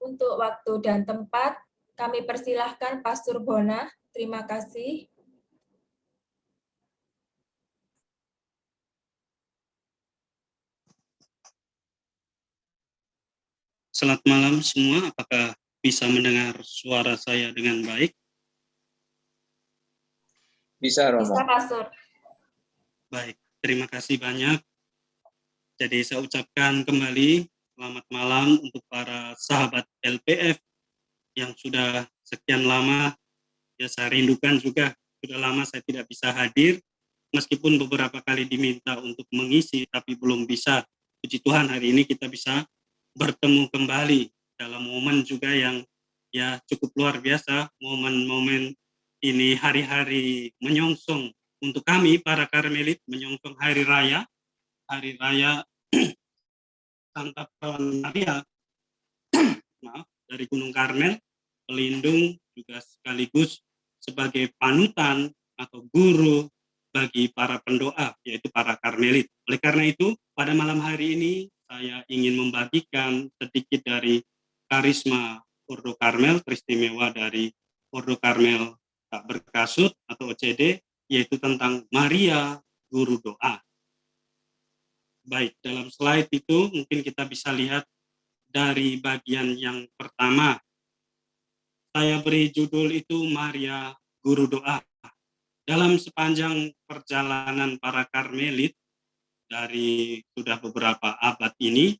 untuk waktu dan tempat. Kami persilahkan Pastor Bona. Terima kasih. Selamat malam semua, apakah bisa mendengar suara saya dengan baik? Bisa, Romo. Bisa, Pastor. Baik, terima kasih banyak. Jadi saya ucapkan kembali selamat malam untuk para sahabat LPF yang sudah sekian lama, ya saya rindukan juga, sudah lama saya tidak bisa hadir, meskipun beberapa kali diminta untuk mengisi, tapi belum bisa. Puji Tuhan hari ini kita bisa bertemu kembali dalam momen juga yang ya cukup luar biasa, momen-momen ini hari-hari menyongsong untuk kami para Karmelit, menyongsong hari raya Santa Perawan Maria, maaf, dari Gunung Karmel, pelindung juga sekaligus sebagai panutan atau guru bagi para pendoa, yaitu para Karmelit. Oleh karena itu, pada malam hari ini saya ingin membagikan sedikit dari karisma Ordo Karmel, teristimewa dari Ordo Karmel tak berkasut atau OCD, yaitu tentang Maria, guru doa. Baik, dalam slide itu mungkin kita bisa lihat dari bagian yang pertama. Saya beri judul itu Maria, guru doa. Dalam sepanjang perjalanan para Karmelit dari sudah beberapa abad ini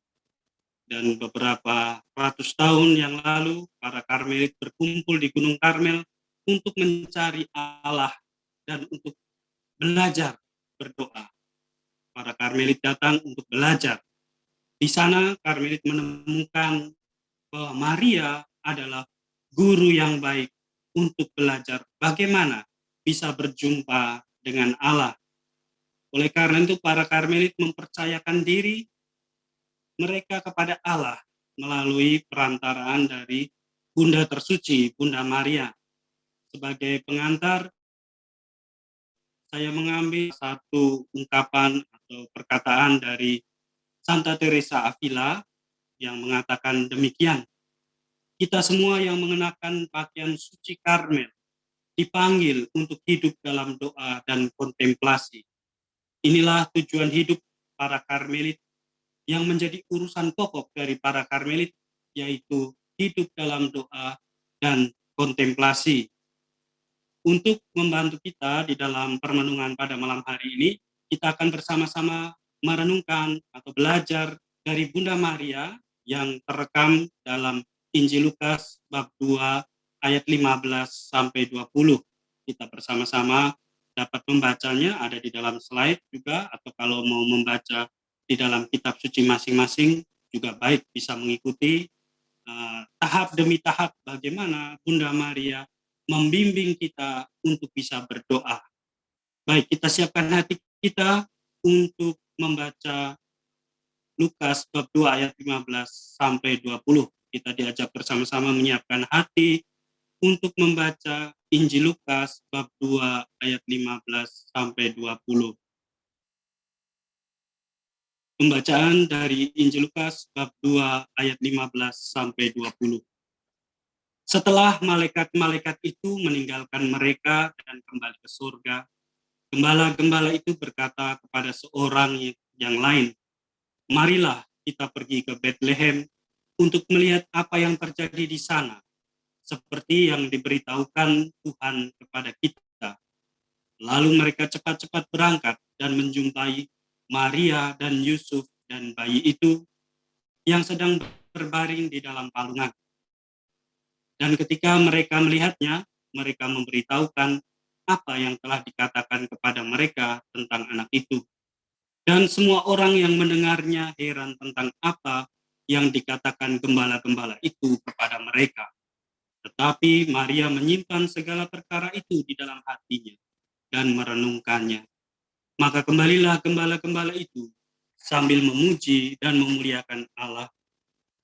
dan beberapa ratus tahun yang lalu, para Karmelit berkumpul di Gunung Karmel untuk mencari Allah dan untuk belajar berdoa. Para Karmelit datang untuk belajar. Di sana Karmelit menemukan bahwa Maria adalah guru yang baik untuk belajar bagaimana bisa berjumpa dengan Allah. Oleh karena itu para Karmelit mempercayakan diri mereka kepada Allah melalui perantaraan dari Bunda Tersuci, Bunda Maria. Sebagai pengantar, saya mengambil satu ungkapan atau perkataan dari Santa Teresa Avila yang mengatakan demikian. Kita semua yang mengenakan pakaian suci Karmel dipanggil untuk hidup dalam doa dan kontemplasi. Inilah tujuan hidup para Karmelit yang menjadi urusan pokok dari para Karmelit, yaitu hidup dalam doa dan kontemplasi. Untuk membantu kita di dalam permenungan pada malam hari ini, kita akan bersama-sama merenungkan atau belajar dari Bunda Maria yang terekam dalam Injil Lukas bab 2 ayat 15 sampai 20. Kita bersama-sama dapat membacanya, ada di dalam slide juga, atau kalau mau membaca di dalam kitab suci masing-masing juga baik, bisa mengikuti tahap demi tahap bagaimana Bunda Maria membimbing kita untuk bisa berdoa. Baik, kita siapkan hati kita untuk membaca Lukas bab 2 ayat 15 sampai 20. Kita diajak bersama-sama menyiapkan hati untuk membaca Injil Lukas bab 2 ayat 15 sampai 20. Pembacaan dari Injil Lukas bab 2 ayat 15 sampai 20. Setelah malaikat-malaikat itu meninggalkan mereka dan kembali ke surga, gembala-gembala itu berkata kepada seorang yang lain, "Marilah kita pergi ke Betlehem untuk melihat apa yang terjadi di sana, seperti yang diberitahukan Tuhan kepada kita." Lalu mereka cepat-cepat berangkat dan menjumpai Maria dan Yusuf dan bayi itu yang sedang berbaring di dalam palungan. Dan ketika mereka melihatnya, mereka memberitahukan apa yang telah dikatakan kepada mereka tentang anak itu. Dan semua orang yang mendengarnya heran tentang apa yang dikatakan gembala-gembala itu kepada mereka. Tetapi Maria menyimpan segala perkara itu di dalam hatinya dan merenungkannya. Maka kembalilah gembala-gembala itu sambil memuji dan memuliakan Allah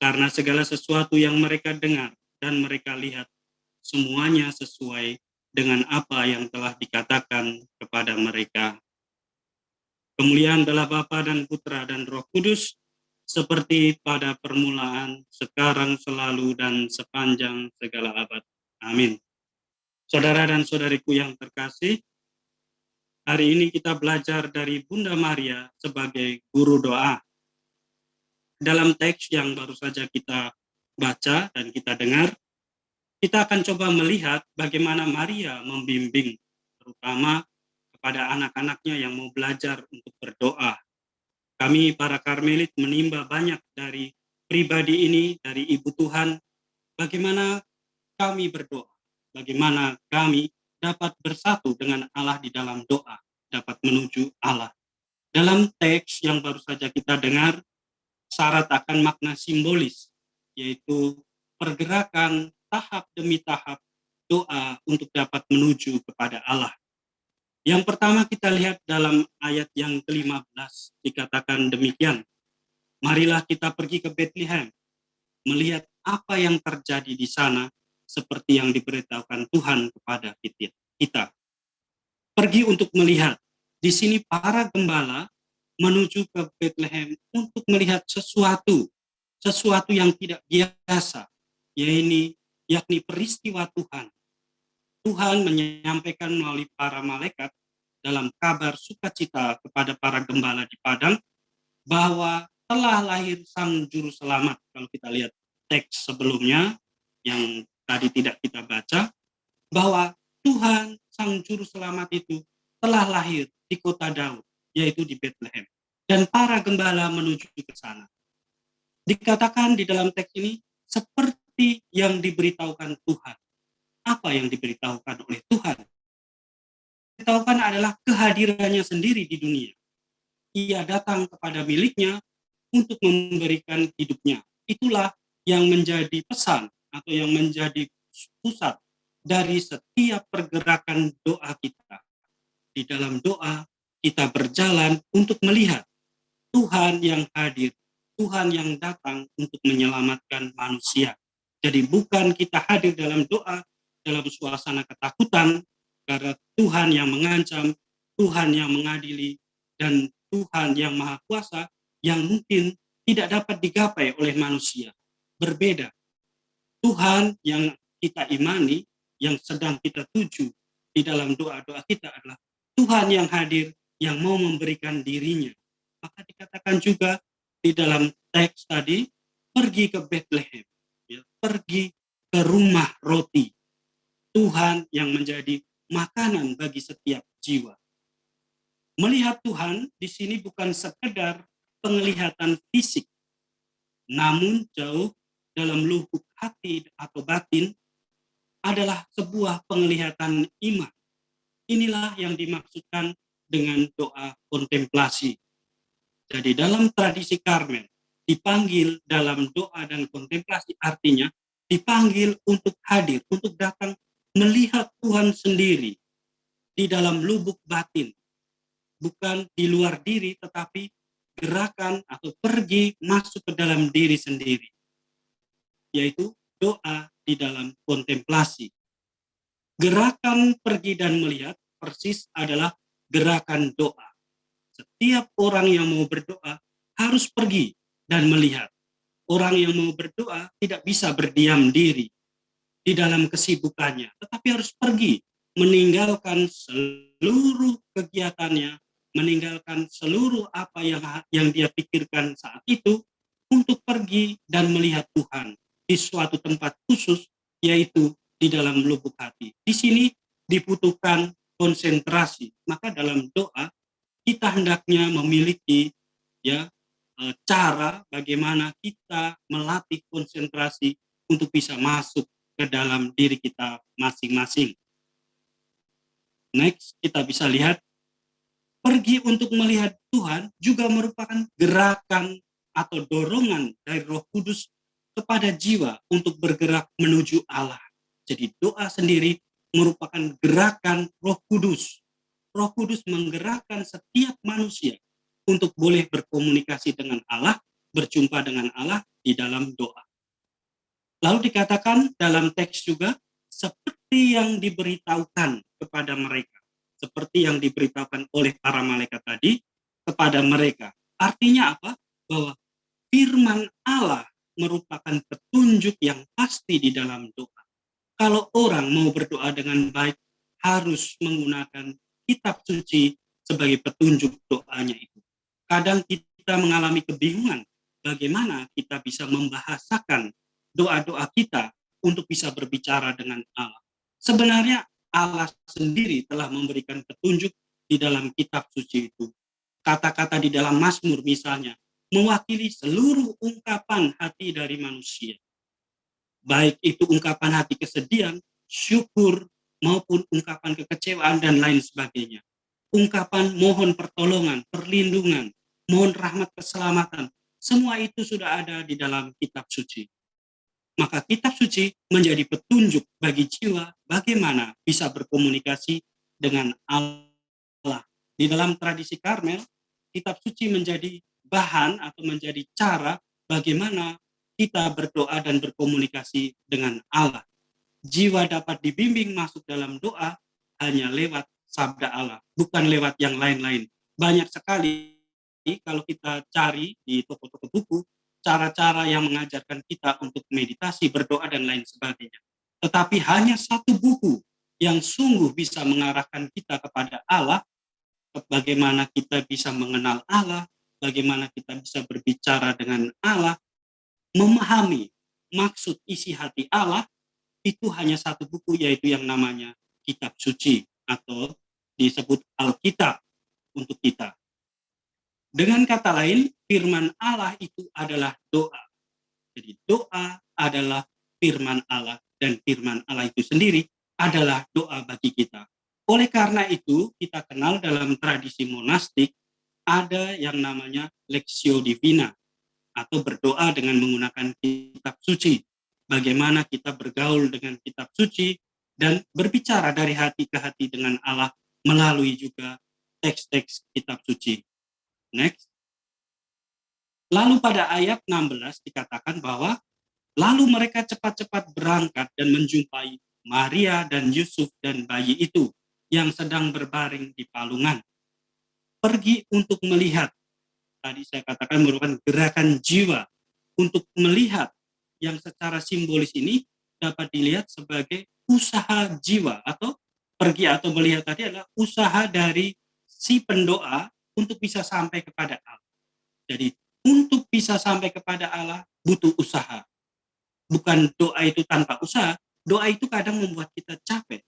karena segala sesuatu yang mereka dengar dan mereka lihat semuanya sesuai dengan apa yang telah dikatakan kepada mereka. Kemuliaan adalah Bapa dan Putra dan Roh Kudus, seperti pada permulaan, sekarang, selalu, dan sepanjang segala abad. Amin. Saudara dan saudariku yang terkasih, hari ini kita belajar dari Bunda Maria sebagai guru doa. Dalam teks yang baru saja kita baca dan kita dengar, kita akan coba melihat bagaimana Maria membimbing, terutama kepada anak-anaknya yang mau belajar untuk berdoa. Kami para Karmelit menimba banyak dari pribadi ini, dari Ibu Tuhan, bagaimana kami berdoa, bagaimana kami dapat bersatu dengan Allah di dalam doa, dapat menuju Allah. Dalam teks yang baru saja kita dengar, syarat akan makna simbolis, yaitu pergerakan tahap demi tahap doa untuk dapat menuju kepada Allah. Yang pertama kita lihat dalam ayat yang ke-15, dikatakan demikian, marilah kita pergi ke Bethlehem, melihat apa yang terjadi di sana, seperti yang diberitahukan Tuhan kepada kita. Pergi untuk melihat. Di sini para gembala menuju ke Bethlehem untuk melihat sesuatu yang tidak biasa, yakni peristiwa Tuhan. Tuhan menyampaikan melalui para malaikat dalam kabar sukacita kepada para gembala di padang bahwa telah lahir Sang Juru Selamat. Kalau kita lihat teks sebelumnya yang tadi tidak kita baca, bahwa Tuhan Sang Juru Selamat itu telah lahir di kota Daud, yaitu di Bethlehem. Dan para gembala menuju ke sana. Dikatakan di dalam teks ini seperti yang diberitahukan Tuhan. Apa yang diberitahukan oleh Tuhan? Diberitahukan adalah kehadirannya sendiri di dunia. Ia datang kepada miliknya untuk memberikan hidupnya. Itulah yang menjadi pesan atau yang menjadi pusat dari setiap pergerakan doa kita. Di dalam doa, kita berjalan untuk melihat Tuhan yang hadir, Tuhan yang datang untuk menyelamatkan manusia. Jadi bukan kita hadir dalam doa, dalam suasana ketakutan, karena Tuhan yang mengancam, Tuhan yang mengadili, dan Tuhan yang Maha Kuasa yang mungkin tidak dapat digapai oleh manusia. Berbeda. Tuhan yang kita imani, yang sedang kita tuju di dalam doa-doa kita adalah Tuhan yang hadir, yang mau memberikan dirinya. Maka dikatakan juga di dalam teks tadi, pergi ke Bethlehem, ya, pergi ke rumah roti. Tuhan yang menjadi makanan bagi setiap jiwa. Melihat Tuhan di sini bukan sekedar penglihatan fisik, namun jauh dalam lubuk hati atau batin adalah sebuah penglihatan iman. Inilah yang dimaksudkan dengan doa kontemplasi. Jadi dalam tradisi Karmel, dipanggil dalam doa dan kontemplasi artinya dipanggil untuk hadir, untuk datang melihat Tuhan sendiri di dalam lubuk batin, bukan di luar diri, tetapi gerakan atau pergi masuk ke dalam diri sendiri, yaitu doa di dalam kontemplasi. Gerakan pergi dan melihat persis adalah gerakan doa. Setiap orang yang mau berdoa harus pergi dan melihat. Orang yang mau berdoa tidak bisa berdiam diri di dalam kesibukannya, tetapi harus pergi, meninggalkan seluruh kegiatannya, meninggalkan seluruh apa yang dia pikirkan saat itu, untuk pergi dan melihat Tuhan di suatu tempat khusus, yaitu di dalam lubuk hati. Di sini dibutuhkan konsentrasi. Maka dalam doa kita hendaknya memiliki cara bagaimana kita melatih konsentrasi untuk bisa masuk ke dalam diri kita masing-masing. Next, kita bisa lihat pergi untuk melihat Tuhan juga merupakan gerakan atau dorongan dari Roh Kudus kepada jiwa untuk bergerak menuju Allah. Jadi doa sendiri merupakan gerakan Roh Kudus. Roh Kudus menggerakkan setiap manusia untuk boleh berkomunikasi dengan Allah, berjumpa dengan Allah di dalam doa. Lalu dikatakan dalam teks juga, seperti yang diberitahukan kepada mereka. Seperti yang diberitahukan oleh para malaikat tadi kepada mereka. Artinya apa? Bahwa firman Allah merupakan petunjuk yang pasti di dalam doa. Kalau orang mau berdoa dengan baik, harus menggunakan kitab suci sebagai petunjuk doanya itu. Kadang kita mengalami kebingungan bagaimana kita bisa membahasakan doa-doa kita untuk bisa berbicara dengan Allah. Sebenarnya Allah sendiri telah memberikan petunjuk di dalam kitab suci itu. Kata-kata di dalam Mazmur misalnya, mewakili seluruh ungkapan hati dari manusia. Baik itu ungkapan hati kesedihan, syukur, maupun ungkapan kekecewaan dan lain sebagainya. Ungkapan mohon pertolongan, perlindungan, mohon rahmat keselamatan, semua itu sudah ada di dalam kitab suci. Maka kitab suci menjadi petunjuk bagi jiwa bagaimana bisa berkomunikasi dengan Allah. Di dalam tradisi Karmel, kitab suci menjadi bahan atau menjadi cara bagaimana kita berdoa dan berkomunikasi dengan Allah. Jiwa dapat dibimbing masuk dalam doa hanya lewat sabda Allah, bukan lewat yang lain-lain. Banyak sekali kalau kita cari di toko-toko buku, cara-cara yang mengajarkan kita untuk meditasi, berdoa, dan lain sebagainya. Tetapi hanya satu buku yang sungguh bisa mengarahkan kita kepada Allah, bagaimana kita bisa mengenal Allah, bagaimana kita bisa berbicara dengan Allah, memahami maksud isi hati Allah, itu hanya satu buku, yaitu yang namanya kitab suci atau disebut Alkitab untuk kita. Dengan kata lain, firman Allah itu adalah doa. Jadi doa adalah firman Allah dan firman Allah itu sendiri adalah doa bagi kita. Oleh karena itu, kita kenal dalam tradisi monastik ada yang namanya Lectio Divina atau berdoa dengan menggunakan kitab suci. Bagaimana kita bergaul dengan kitab suci dan berbicara dari hati ke hati dengan Allah melalui juga teks-teks kitab suci. Next. Lalu pada ayat 16 dikatakan bahwa lalu mereka cepat-cepat berangkat dan menjumpai Maria dan Yusuf dan bayi itu yang sedang berbaring di palungan. Pergi untuk melihat. Tadi saya katakan merupakan gerakan jiwa untuk melihat yang secara simbolis ini dapat dilihat sebagai usaha jiwa atau pergi atau melihat tadi adalah usaha dari si pendoa untuk bisa sampai kepada Allah. Jadi untuk bisa sampai kepada Allah butuh usaha. Bukan doa itu tanpa usaha, doa itu kadang membuat kita capek.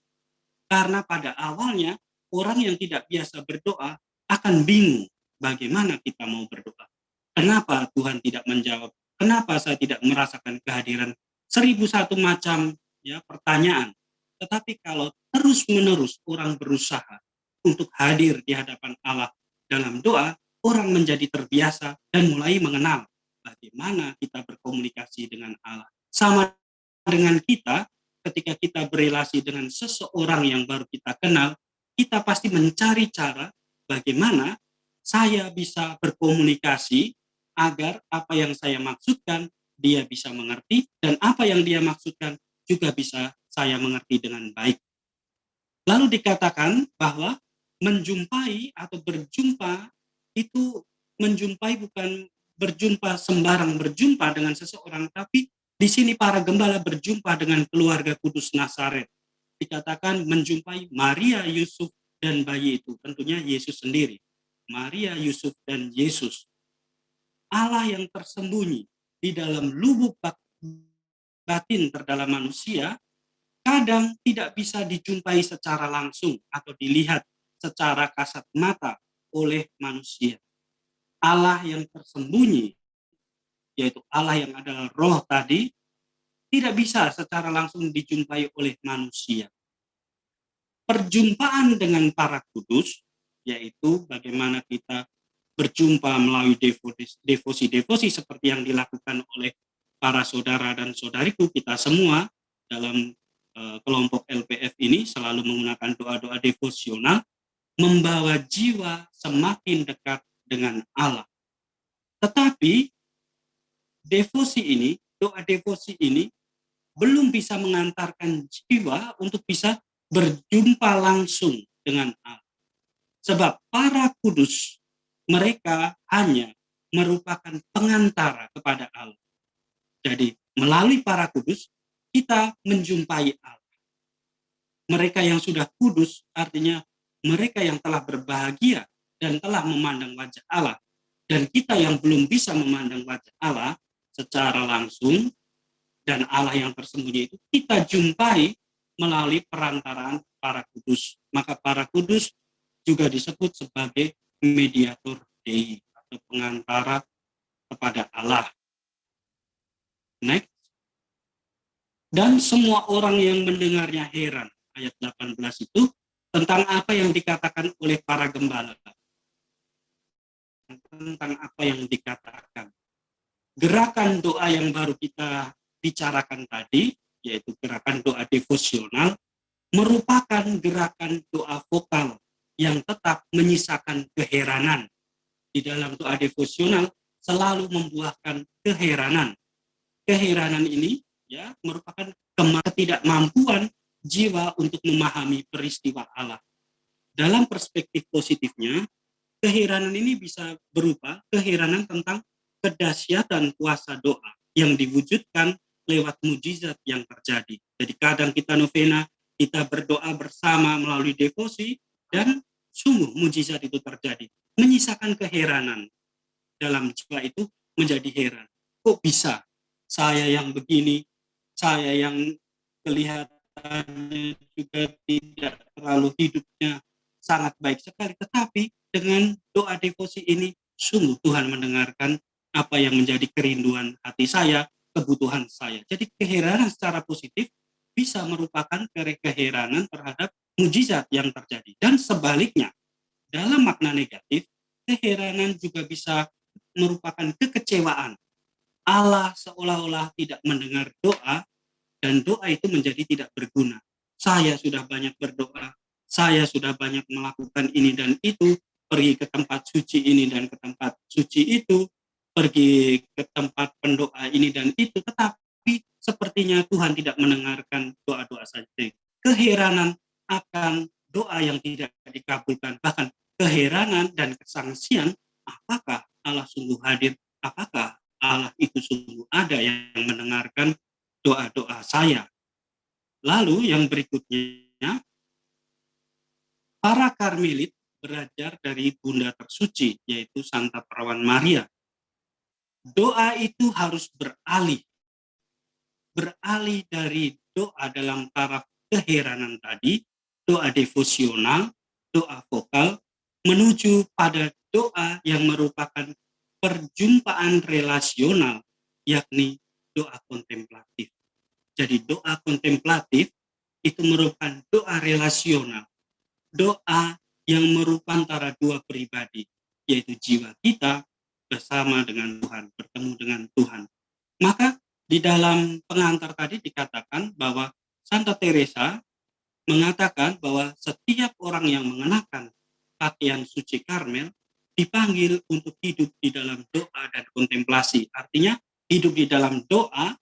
Karena pada awalnya orang yang tidak biasa berdoa akan bingung bagaimana kita mau berdoa. Kenapa Tuhan tidak menjawab? Kenapa saya tidak merasakan kehadiran 1001 macam pertanyaan. Tetapi kalau terus-menerus orang berusaha untuk hadir di hadapan Allah dalam doa, orang menjadi terbiasa dan mulai mengenal bagaimana kita berkomunikasi dengan Allah. Sama dengan kita, ketika kita berelasi dengan seseorang yang baru kita kenal, kita pasti mencari cara bagaimana saya bisa berkomunikasi agar apa yang saya maksudkan dia bisa mengerti dan apa yang dia maksudkan juga bisa saya mengerti dengan baik. Lalu dikatakan bahwa menjumpai atau berjumpa itu menjumpai bukan berjumpa sembarang berjumpa dengan seseorang, tapi di sini para gembala berjumpa dengan keluarga kudus Nazaret. Dikatakan menjumpai Maria, Yusuf, dan bayi itu. Tentunya Yesus sendiri. Maria, Yusuf, dan Yesus. Allah yang tersembunyi di dalam lubuk batin terdalam manusia, kadang tidak bisa dijumpai secara langsung atau dilihat secara kasat mata oleh manusia. Allah yang tersembunyi, yaitu Allah yang adalah roh tadi, tidak bisa secara langsung dijumpai oleh manusia. Perjumpaan dengan para kudus, yaitu bagaimana kita berjumpa melalui devosi-devosi seperti yang dilakukan oleh para saudara dan saudariku, kita semua dalam kelompok LPF ini selalu menggunakan doa-doa devosional, membawa jiwa semakin dekat dengan Allah. Tetapi devosi ini, doa devosi ini belum bisa mengantarkan jiwa untuk bisa berjumpa langsung dengan Allah. Sebab para kudus mereka hanya merupakan pengantara kepada Allah. Jadi melalui para kudus kita menjumpai Allah. Mereka yang sudah kudus artinya mereka yang telah berbahagia dan telah memandang wajah Allah. Dan kita yang belum bisa memandang wajah Allah secara langsung dan Allah yang tersembunyi itu kita jumpai melalui perantaraan para kudus. Maka para kudus juga disebut sebagai mediator Dei atau pengantara kepada Allah. Next. Dan semua orang yang mendengarnya heran. Ayat 18 itu tentang apa yang dikatakan oleh para gembala. Tentang apa yang dikatakan. Gerakan doa yang baru kita bicarakan tadi, yaitu gerakan doa devosional, merupakan gerakan doa vokal yang tetap menyisakan keheranan. Di dalam doa devosional selalu membuahkan keheranan. Keheranan ini ya merupakan ketidakmampuan jiwa untuk memahami peristiwa Allah. Dalam perspektif positifnya, keheranan ini bisa berupa keheranan tentang kedahsyatan kuasa doa yang diwujudkan lewat mujizat yang terjadi. Jadi kadang kita novena, kita berdoa bersama melalui devosi, dan sungguh mujizat itu terjadi. Menyisakan keheranan dalam jiwa itu menjadi heran. Kok bisa? Saya yang begini, saya yang kelihatannya juga tidak terlalu hidupnya sangat baik sekali. Tetapi dengan doa devosi ini, sungguh Tuhan mendengarkan apa yang menjadi kerinduan hati saya, kebutuhan saya. Jadi keheranan secara positif bisa merupakan keheranan terhadap mujizat yang terjadi. Dan sebaliknya, dalam makna negatif, keheranan juga bisa merupakan kekecewaan. Allah seolah-olah tidak mendengar doa, dan doa itu menjadi tidak berguna. Saya sudah banyak berdoa, saya sudah banyak melakukan ini dan itu, pergi ke tempat suci ini dan ke tempat suci itu, pergi ke tempat pendoa ini dan itu, tetapi sepertinya Tuhan tidak mendengarkan doa-doa saya. Keheranan akan doa yang tidak dikabulkan, bahkan keheranan dan kesangsian, apakah Allah sungguh hadir, apakah Allah itu sungguh ada yang mendengarkan doa-doa saya. Lalu yang berikutnya, para Karmelit belajar dari Bunda Tersuci, yaitu Santa Perawan Maria. Doa itu harus beralih dari doa dalam taraf keheranan tadi, doa devosional, doa vokal, menuju pada doa yang merupakan perjumpaan relasional, yakni doa kontemplatif. Jadi doa kontemplatif itu merupakan doa relasional, doa yang merupakan antara dua pribadi, yaitu jiwa kita bersama dengan Tuhan, bertemu dengan Tuhan. Maka di dalam pengantar tadi dikatakan bahwa Santa Teresa mengatakan bahwa setiap orang yang mengenakan pakaian suci Karmel dipanggil untuk hidup di dalam doa dan kontemplasi. Artinya hidup di dalam doa,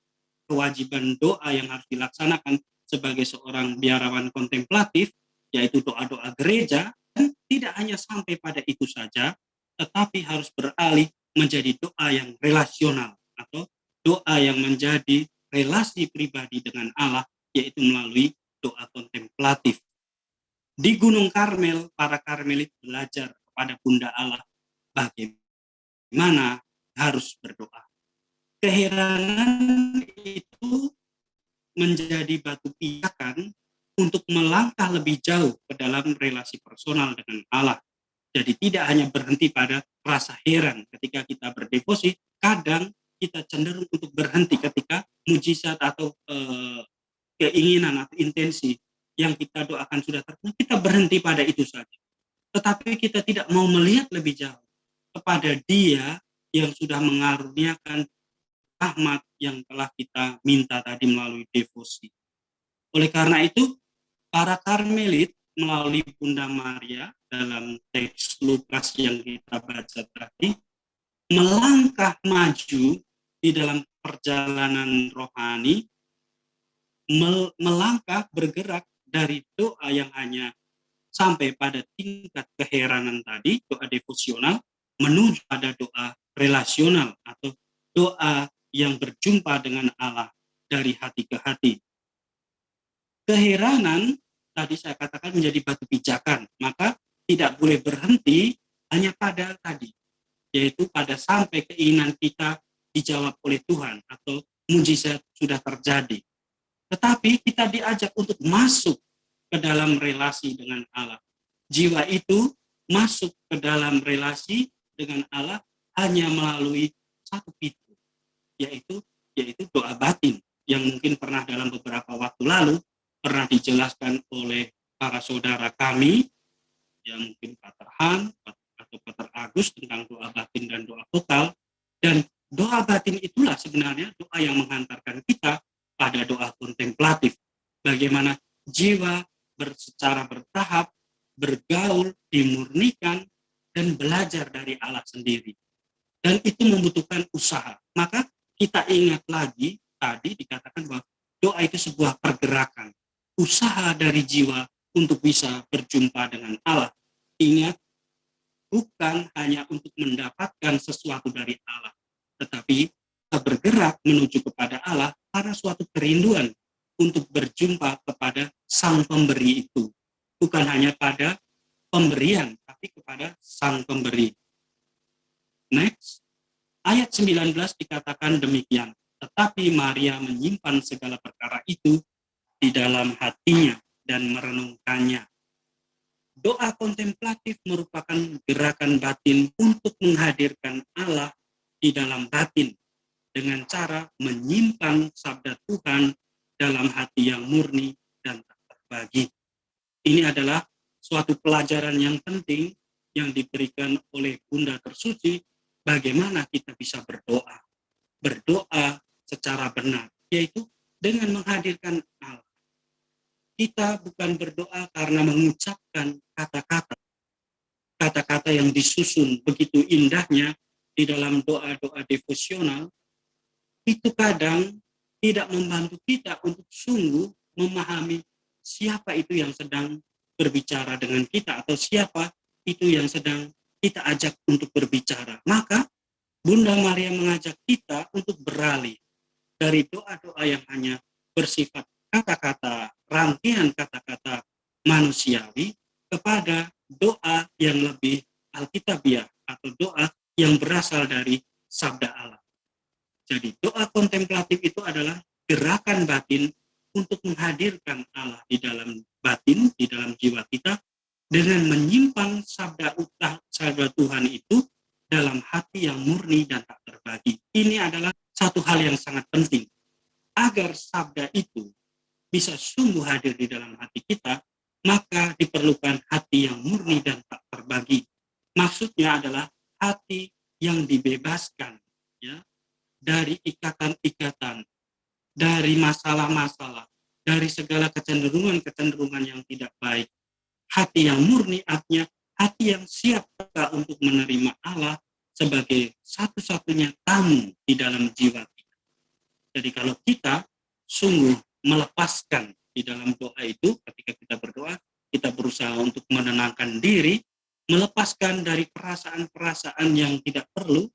kewajiban doa yang harus dilaksanakan sebagai seorang biarawan kontemplatif, yaitu doa-doa gereja, dan tidak hanya sampai pada itu saja, tetapi harus beralih menjadi doa yang relasional atau doa yang menjadi relasi pribadi dengan Allah, yaitu melalui doa kontemplatif. Di Gunung Karmel, para Karmelit belajar kepada Bunda Allah bagaimana harus berdoa. Keheranan itu menjadi batu pijakan untuk melangkah lebih jauh ke dalam relasi personal dengan Allah. Jadi tidak hanya berhenti pada rasa heran ketika kita berdevosi, kadang kita cenderung untuk berhenti ketika mujizat atau keinginan atau intensi yang kita doakan sudah terpenuhi, kita berhenti pada itu saja. Tetapi kita tidak mau melihat lebih jauh kepada Dia yang sudah mengaruniakan rahmat yang telah kita minta tadi melalui devosi. Oleh karena itu, para Karmelit melalui Bunda Maria dalam teks Lukas yang kita baca tadi, melangkah maju di dalam perjalanan rohani, melangkah bergerak dari doa yang hanya sampai pada tingkat keheranan tadi, doa devosional, menuju pada doa relasional atau doa yang berjumpa dengan Allah dari hati ke hati. Keheranan tadi saya katakan menjadi batu pijakan, maka tidak boleh berhenti hanya pada tadi, yaitu pada sampai keinginan kita dijawab oleh Tuhan atau mujizat sudah terjadi. Tetapi kita diajak untuk masuk ke dalam relasi dengan Allah. Jiwa itu masuk ke dalam relasi dengan Allah hanya melalui satu pintu, yaitu doa batin, yang mungkin pernah dalam beberapa waktu lalu pernah dijelaskan oleh para saudara kami, yang mungkin Pater Han atau Pater Agus, tentang doa batin dan doa vokal. Dan doa batin itulah sebenarnya doa yang menghantarkan kita pada doa kontemplatif. Bagaimana jiwa secara bertahap bergaul, dimurnikan, dan belajar dari Allah sendiri. Dan itu membutuhkan usaha. Maka kita ingat lagi, tadi dikatakan bahwa doa itu sebuah pergerakan. Usaha dari jiwa untuk bisa berjumpa dengan Allah. Ingat, bukan hanya untuk mendapatkan sesuatu dari Allah, tetapi kita bergerak menuju kepada Allah karena suatu kerinduan untuk berjumpa kepada Sang Pemberi itu. Bukan hanya pada pemberian, tapi kepada Sang Pemberi. Next, ayat 19 dikatakan demikian. Tetapi Maria menyimpan segala perkara itu di dalam hatinya dan merenungkannya. Doa kontemplatif merupakan gerakan batin untuk menghadirkan Allah di dalam batin dengan cara menyimpan sabda Tuhan dalam hati yang murni dan tak terbagi. Ini adalah suatu pelajaran yang penting yang diberikan oleh Bunda Tersuci, bagaimana kita bisa berdoa. Berdoa secara benar, yaitu dengan menghadirkan Allah. Kita bukan berdoa karena mengucapkan kata-kata yang disusun begitu indahnya di dalam doa-doa devosional, itu kadang tidak membantu kita untuk sungguh memahami siapa itu yang sedang berbicara dengan kita, atau siapa itu yang sedang kita ajak untuk berbicara. Maka Bunda Maria mengajak kita untuk beralih dari doa-doa yang hanya bersifat kata-kata, rangkaian kata-kata manusiawi, kepada doa yang lebih alkitabiah atau doa yang berasal dari sabda Allah. Jadi doa kontemplatif itu adalah gerakan batin untuk menghadirkan Allah di dalam batin, di dalam jiwa kita, dengan menyimpan sabda Tuhan itu dalam hati yang murni dan tak terbagi. Ini adalah satu hal yang sangat penting. Agar sabda itu bisa sungguh hadir di dalam hati kita, maka diperlukan hati yang murni dan tak terbagi. Maksudnya adalah hati yang dibebaskan, ya, dari ikatan-ikatan, dari masalah-masalah, dari segala kecenderungan-kecenderungan yang tidak baik. Hati yang murni artinya hati yang siap untuk menerima Allah sebagai satu-satunya tamu di dalam jiwa kita. Jadi kalau kita sungguh melepaskan di dalam doa itu, ketika kita berdoa, kita berusaha untuk menenangkan diri, melepaskan dari perasaan-perasaan yang tidak perlu,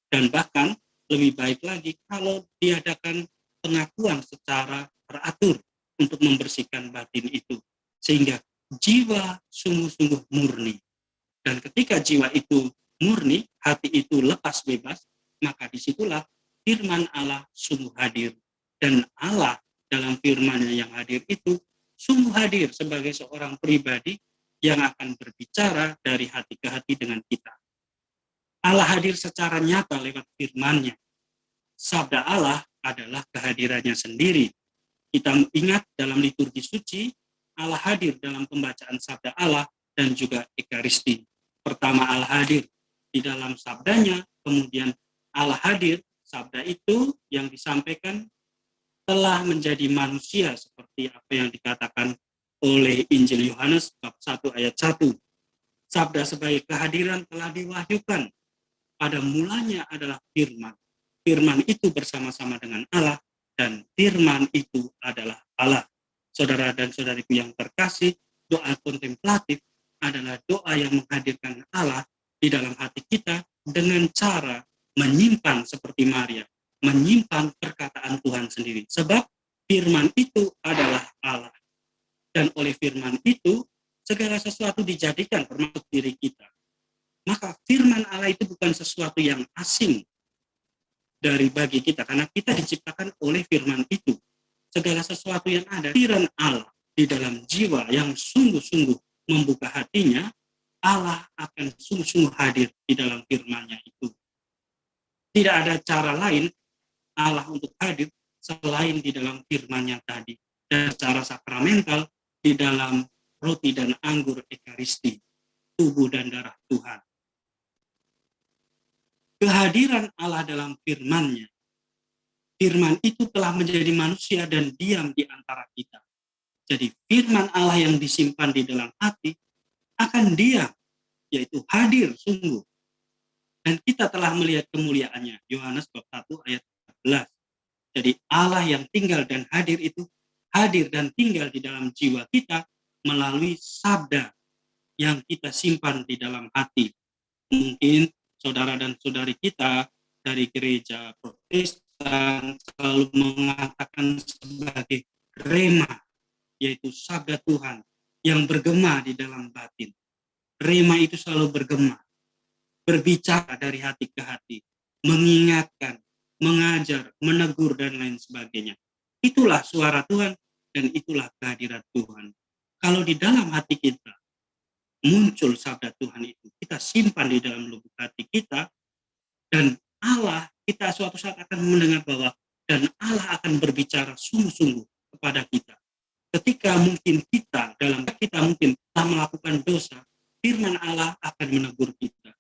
dan bahkan lebih baik lagi kalau diadakan pengakuan secara teratur untuk membersihkan batin itu, sehingga jiwa sungguh-sungguh murni. Dan ketika jiwa itu murni, hati itu lepas bebas, maka disitulah firman Allah sungguh hadir. Dan Allah dalam firman-Nya yang hadir itu sungguh hadir sebagai seorang pribadi yang akan berbicara dari hati ke hati dengan kita. Allah hadir secara nyata lewat firman-Nya. Sabda Allah adalah kehadirannya sendiri. Kita ingat dalam liturgi suci, Allah hadir dalam pembacaan sabda Allah dan juga Ekaristi. Pertama Allah hadir di dalam sabdanya, kemudian Allah hadir, sabda itu yang disampaikan telah menjadi manusia seperti apa yang dikatakan oleh Injil Yohanes bab 1 ayat 1. Sabda sebagai kehadiran telah diwahyukan. Pada mulanya adalah firman. Firman itu bersama-sama dengan Allah, dan firman itu adalah Allah. Saudara dan saudariku yang terkasih, doa kontemplatif adalah doa yang menghadirkan Allah di dalam hati kita dengan cara menyimpan seperti Maria, menyimpan perkataan Tuhan sendiri. Sebab firman itu adalah Allah. Dan oleh firman itu, segala sesuatu dijadikan termasuk diri kita. Maka firman Allah itu bukan sesuatu yang asing dari bagi kita, karena kita diciptakan oleh firman itu. Segala sesuatu yang ada, pikiran Allah di dalam jiwa yang sungguh-sungguh membuka hatinya, Allah akan sungguh-sungguh hadir di dalam firman-Nya itu. Tidak ada cara lain Allah untuk hadir selain di dalam firman-Nya tadi. Dan secara sakramental di dalam roti dan anggur Ekaristi, tubuh dan darah Tuhan. Kehadiran Allah dalam firman-Nya, firman itu telah menjadi manusia dan diam di antara kita. Jadi firman Allah yang disimpan di dalam hati akan diam, yaitu hadir sungguh. Dan kita telah melihat kemuliaannya. Yohanes bab 1 ayat 14. Jadi Allah yang tinggal dan hadir itu hadir dan tinggal di dalam jiwa kita melalui sabda yang kita simpan di dalam hati. Mungkin saudara dan saudari kita dari gereja Protestan selalu mengatakan sebagai rema, yaitu sabda Tuhan yang bergema di dalam batin. Rema itu selalu bergema, berbicara dari hati ke hati, mengingatkan, mengajar, menegur, dan lain sebagainya. Itulah suara Tuhan dan itulah kehadiran Tuhan. Kalau di dalam hati kita muncul sabda Tuhan itu, kita simpan di dalam lubuk hati kita, dan Allah, kita suatu saat akan mendengar bahwa, dan Allah akan berbicara sungguh-sungguh kepada kita. Ketika mungkin kita mungkin telah melakukan dosa, firman Allah akan menegur kita.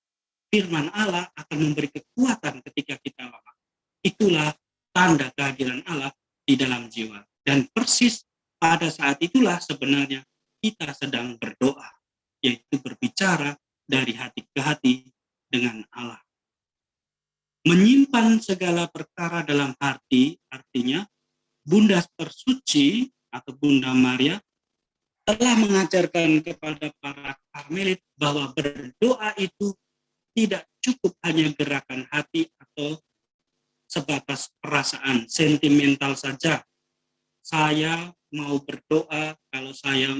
Firman Allah akan memberi kekuatan ketika kita lemah. Itulah tanda kehadiran Allah di dalam jiwa. Dan persis pada saat itulah sebenarnya kita sedang berdoa, yaitu berbicara dari hati ke hati dengan Allah. Menyimpan segala perkara dalam hati, artinya Bunda Tersuci atau Bunda Maria telah mengajarkan kepada para Karmelit bahwa berdoa itu tidak cukup hanya gerakan hati atau sebatas perasaan sentimental saja. Saya mau berdoa kalau saya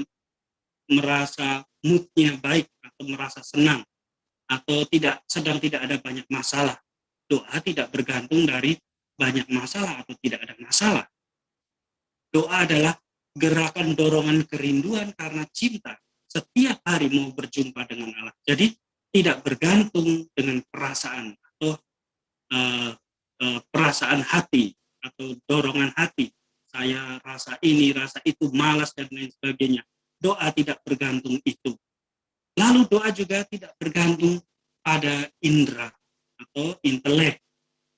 merasa moodnya baik atau merasa senang atau sedang tidak ada banyak masalah. Doa tidak bergantung dari banyak masalah atau tidak ada masalah. Doa adalah gerakan dorongan kerinduan karena cinta. Setiap hari mau berjumpa dengan Allah. Jadi tidak bergantung dengan perasaan atau perasaan hati atau dorongan hati. Saya rasa ini, rasa itu, malas dan lain sebagainya. Doa tidak bergantung itu. Lalu doa juga tidak bergantung pada indera atau intelek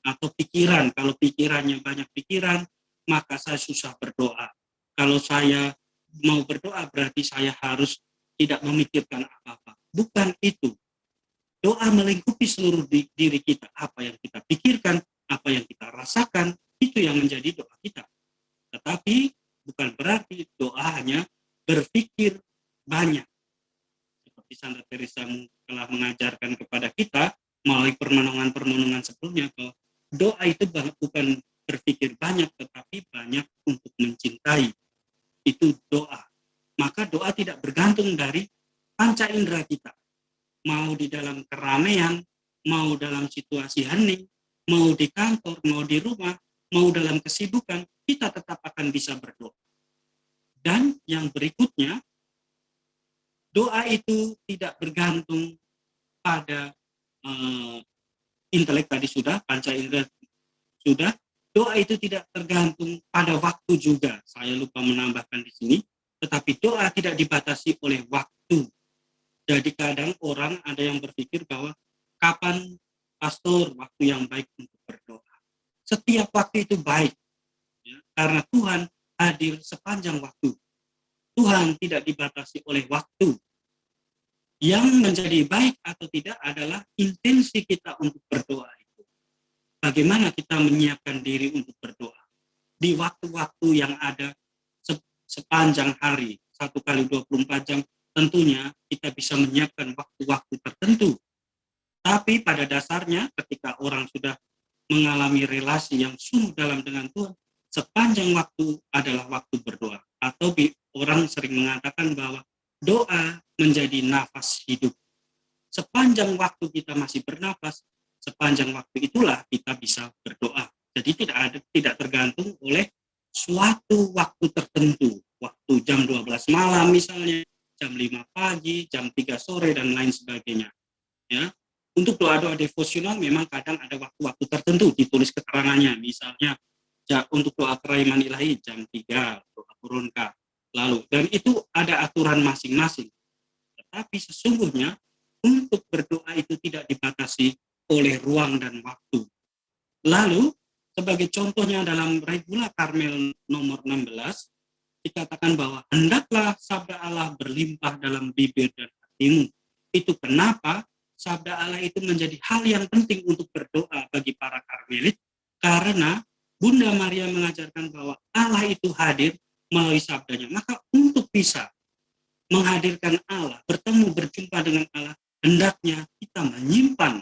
atau pikiran. Kalau pikirannya banyak pikiran, maka saya susah berdoa. Kalau saya mau berdoa berarti saya harus tidak memikirkan apa-apa. Bukan itu. Doa melingkupi seluruh diri kita. Apa yang kita pikirkan, apa yang kita rasakan, itu yang menjadi doa kita. Tetapi bukan berarti doa hanya berpikir banyak. Seperti Santa Teresa telah mengajarkan kepada kita melalui permenungan-permenungan sebelumnya, bahwa doa itu bukan berpikir banyak, tetapi banyak untuk mencintai. Itu doa. Maka doa tidak bergantung dari panca indera kita. Mau di dalam keramaian, mau dalam situasi hening, mau di kantor, mau di rumah, mau dalam kesibukan, kita tetap akan bisa berdoa. Dan yang berikutnya, doa itu tidak bergantung pada intelek tadi sudah, panca indera sudah. Doa itu tidak tergantung pada waktu juga. Saya lupa menambahkan di sini, tetapi doa tidak dibatasi oleh waktu. Jadi kadang orang ada yang berpikir bahwa kapan pastor waktu yang baik untuk berdoa. Setiap waktu itu baik, ya, karena Tuhan hadir sepanjang waktu. Tuhan tidak dibatasi oleh waktu. Yang menjadi baik atau tidak adalah intensi kita untuk berdoa itu. Bagaimana kita menyiapkan diri untuk berdoa. Di waktu-waktu yang ada sepanjang hari, 1 kali 24 jam, tentunya kita bisa menyiapkan waktu-waktu tertentu Tetapi pada dasarnya ketika orang sudah mengalami relasi yang sungguh dalam dengan Tuhan, sepanjang waktu adalah waktu berdoa. Atau orang sering mengatakan bahwa doa menjadi nafas hidup. Sepanjang waktu kita masih bernafas, sepanjang waktu itulah kita bisa berdoa. Jadi tidak tergantung oleh suatu waktu tertentu, waktu jam 12 malam misalnya, jam 5 pagi, jam 3 sore dan lain sebagainya. Ya. Untuk doa-doa devosional memang kadang ada waktu-waktu tertentu ditulis keterangannya, misalnya untuk doa keraiman ilahi jam 3, doa Koronka. Lalu dan itu ada aturan masing-masing. Tetapi sesungguhnya untuk berdoa itu tidak dibatasi oleh ruang dan waktu. Lalu, sebagai contohnya dalam Regula Karmel nomor 16, dikatakan bahwa hendaklah sabda Allah berlimpah dalam bibir dan hatimu. Itu kenapa sabda Allah itu menjadi hal yang penting untuk berdoa bagi para Karmelit, karena Bunda Maria mengajarkan bahwa Allah itu hadir melalui sabdanya. Maka untuk bisa menghadirkan Allah, berjumpa dengan Allah, hendaknya kita menyimpan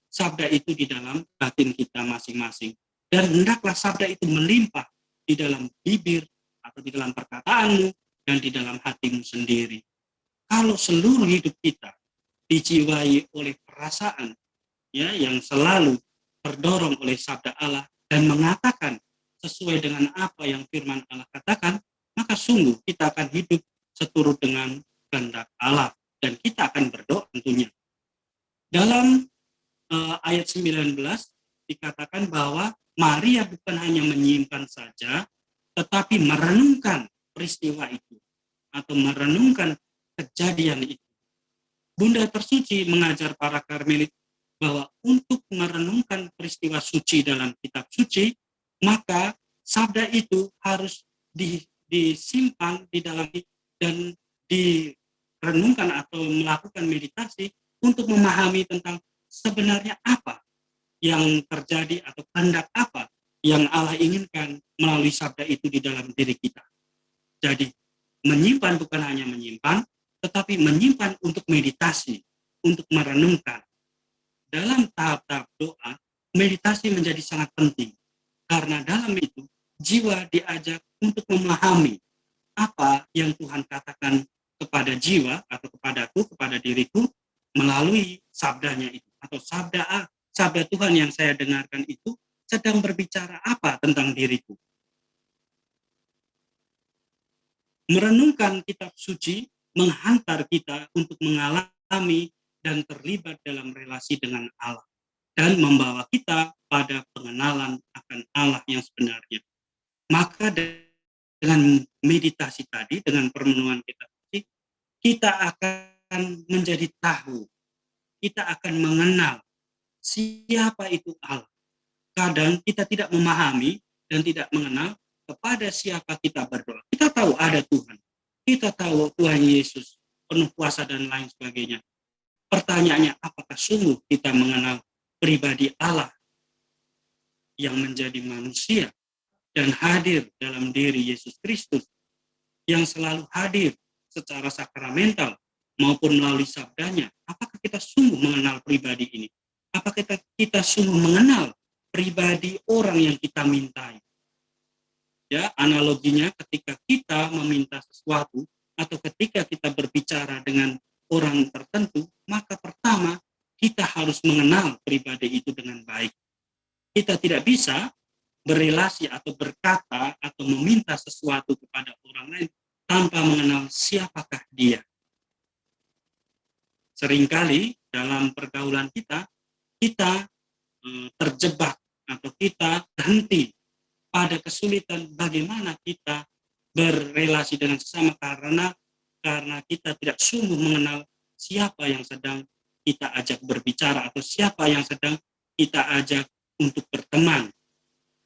sabda itu di dalam batin kita masing-masing. Dan hendaklah sabda itu melimpah di dalam bibir atau di dalam perkataanmu dan di dalam hatimu sendiri. Kalau seluruh hidup kita dijiwai oleh perasaan ya yang selalu terdorong oleh sabda Allah dan mengatakan sesuai dengan apa yang firman Allah katakan, maka sungguh kita akan hidup seturut dengan kehendak Allah. Dan kita akan berdoa tentunya. Dalam ayat 19 dikatakan bahwa Maria bukan hanya menyimpan saja, tetapi merenungkan peristiwa itu atau merenungkan kejadian itu. Bunda Tersuci mengajar para Karmelit bahwa untuk merenungkan peristiwa suci dalam kitab suci, maka sabda itu harus disimpan di dalam dan direnungkan atau melakukan meditasi untuk memahami tentang sebenarnya apa yang terjadi atau kehendak apa yang Allah inginkan melalui sabda itu di dalam diri kita. Jadi menyimpan bukan hanya menyimpan, tetapi menyimpan untuk meditasi, untuk merenungkan. Dalam tahap-tahap doa, meditasi menjadi sangat penting. Karena dalam itu, jiwa diajak untuk memahami apa yang Tuhan katakan kepada jiwa atau kepadaku, kepada diriku melalui sabdanya itu atau sabda Tuhan yang saya dengarkan itu sedang berbicara apa tentang diriku. Merenungkan kitab suci menghantar kita untuk mengalami dan terlibat dalam relasi dengan Allah dan membawa kita pada pengenalan akan Allah yang sebenarnya. Maka dengan meditasi tadi, dengan permenungan kita akan menjadi tahu, kita akan mengenal siapa itu Allah. Kadang kita tidak memahami dan tidak mengenal kepada siapa kita berdoa. Kita tahu ada Tuhan, kita tahu Tuhan Yesus, penuh kuasa dan lain sebagainya. Pertanyaannya, apakah sungguh kita mengenal pribadi Allah yang menjadi manusia dan hadir dalam diri Yesus Kristus, yang selalu hadir secara sakramental maupun melalui sabdanya? Apakah kita sungguh mengenal pribadi ini? Apakah kita sungguh mengenal pribadi orang yang kita mintai? Ya, analoginya ketika kita meminta sesuatu atau ketika kita berbicara dengan orang tertentu, maka pertama kita harus mengenal pribadi itu dengan baik. Kita tidak bisa berelasi atau berkata atau meminta sesuatu kepada orang lain tanpa mengenal siapakah dia. Seringkali dalam pergaulan kita terjebak atau kita berhenti pada kesulitan bagaimana kita berelasi dengan sesama karena kita tidak sungguh mengenal siapa yang sedang kita ajak berbicara atau siapa yang sedang kita ajak untuk berteman.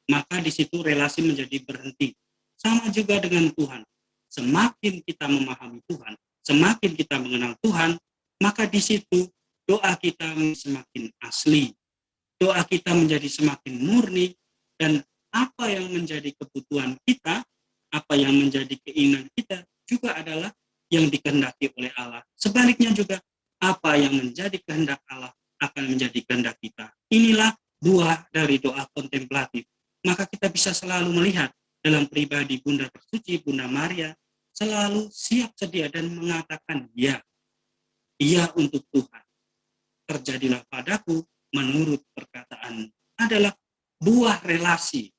Maka di situ relasi menjadi berhenti. Sama juga dengan Tuhan. Semakin kita memahami Tuhan, semakin kita mengenal Tuhan, maka di situ doa kita semakin asli. Doa kita menjadi semakin murni, dan apa yang menjadi kebutuhan kita, apa yang menjadi keinginan kita juga adalah yang dikehendaki oleh Allah. Sebaliknya juga, apa yang menjadi kehendak Allah akan menjadi kehendak kita. Inilah buah dari doa kontemplatif. Maka kita bisa selalu melihat dalam pribadi Bunda Tersuci, Bunda Maria, selalu siap sedia dan mengatakan ya untuk Tuhan. Terjadilah padaku menurut perkataan adalah buah relasi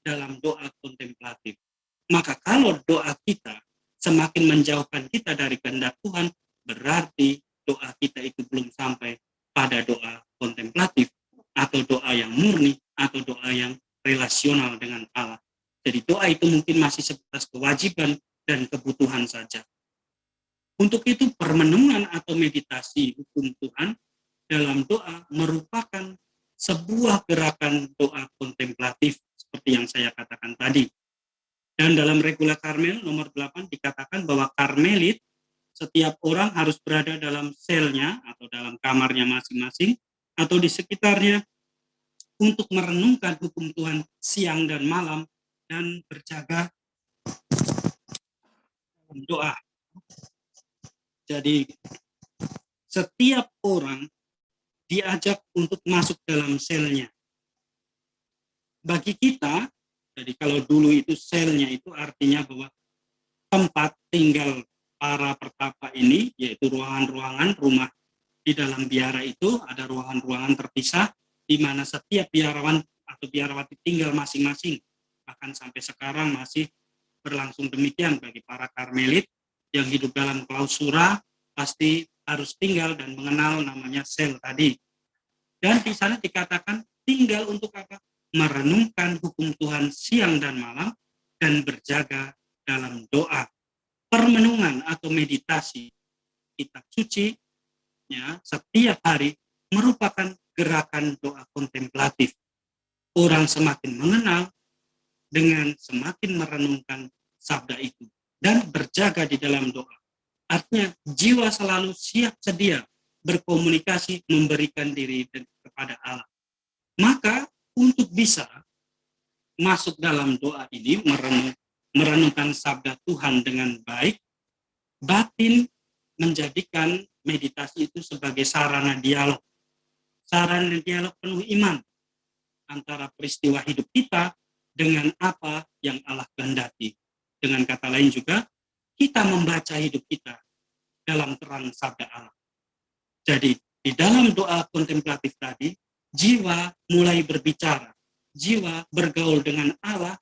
dalam doa kontemplatif. Maka kalau doa kita semakin menjauhkan kita dari kehendak Tuhan, berarti doa kita itu belum sampai pada doa kontemplatif atau doa yang murni atau doa yang relasional dengan Allah. Jadi doa itu mungkin masih sebatas kewajiban dan kebutuhan saja. Untuk itu permenungan atau meditasi hukum Tuhan dalam doa merupakan sebuah gerakan doa kontemplatif seperti yang saya katakan tadi. Dan dalam Regula Karmel nomor 8 dikatakan bahwa Karmelit setiap orang harus berada dalam selnya atau dalam kamarnya masing-masing atau di sekitarnya untuk merenungkan hukum Tuhan siang dan malam dan berjaga dalam doa. Jadi setiap orang diajak untuk masuk dalam selnya. Bagi kita, jadi kalau dulu itu selnya itu artinya bahwa tempat tinggal para pertapa ini, yaitu ruangan-ruangan rumah di dalam biara itu, ada ruangan-ruangan terpisah, di mana setiap biarawan atau biarawati tinggal masing-masing. Bahkan sampai sekarang masih berlangsung demikian bagi para Karmelit yang hidup dalam klausura, pasti harus tinggal dan mengenal namanya sel tadi. Dan di sana dikatakan tinggal untuk apa? Merenungkan hukum Tuhan siang dan malam dan berjaga dalam doa. Permenungan atau meditasi kitab suci ya, setiap hari merupakan gerakan doa kontemplatif. Orang semakin mengenal dengan semakin merenungkan sabda itu dan berjaga di dalam doa. Artinya jiwa selalu siap sedia berkomunikasi, memberikan diri kepada Allah. Maka untuk bisa masuk dalam doa ini, merenungkan sabda Tuhan dengan baik, batin menjadikan meditasi itu sebagai sarana dialog. Sarana dialog penuh iman antara peristiwa hidup kita dengan apa yang Allah kehendaki. Dengan kata lain juga, kita membaca hidup kita dalam terang sabda Allah. Jadi, di dalam doa kontemplatif tadi, jiwa mulai berbicara, jiwa bergaul dengan Allah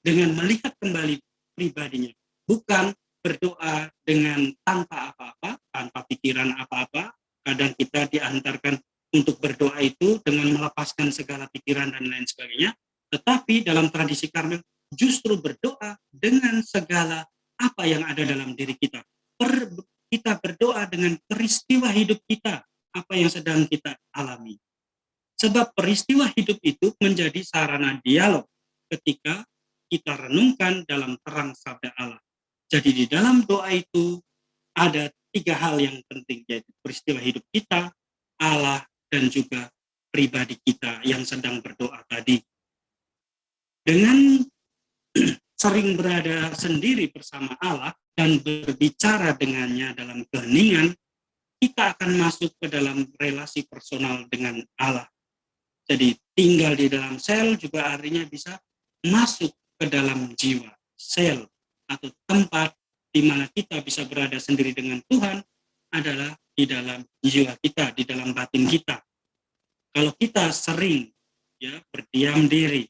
dengan melihat kembali pribadinya, bukan berdoa dengan tanpa apa-apa, tanpa pikiran apa-apa. Kadang kita diantarkan untuk berdoa itu dengan melepaskan segala pikiran dan lain sebagainya, tetapi dalam tradisi Karmel justru berdoa dengan segala apa yang ada dalam diri kita. Kita berdoa dengan peristiwa hidup kita, apa yang sedang kita alami. Sebab peristiwa hidup itu menjadi sarana dialog ketika kita renungkan dalam terang sabda Allah. Jadi di dalam doa itu ada 3 hal yang penting, yaitu peristiwa hidup kita, Allah, dan juga pribadi kita yang sedang berdoa tadi. Dengan sering berada sendiri bersama Allah dan berbicara dengannya dalam keheningan, kita akan masuk ke dalam relasi personal dengan Allah. Jadi tinggal di dalam sel juga artinya bisa masuk ke dalam jiwa. Sel atau tempat di mana kita bisa berada sendiri dengan Tuhan adalah di dalam jiwa kita, di dalam batin kita. Kalau kita sering ya berdiam diri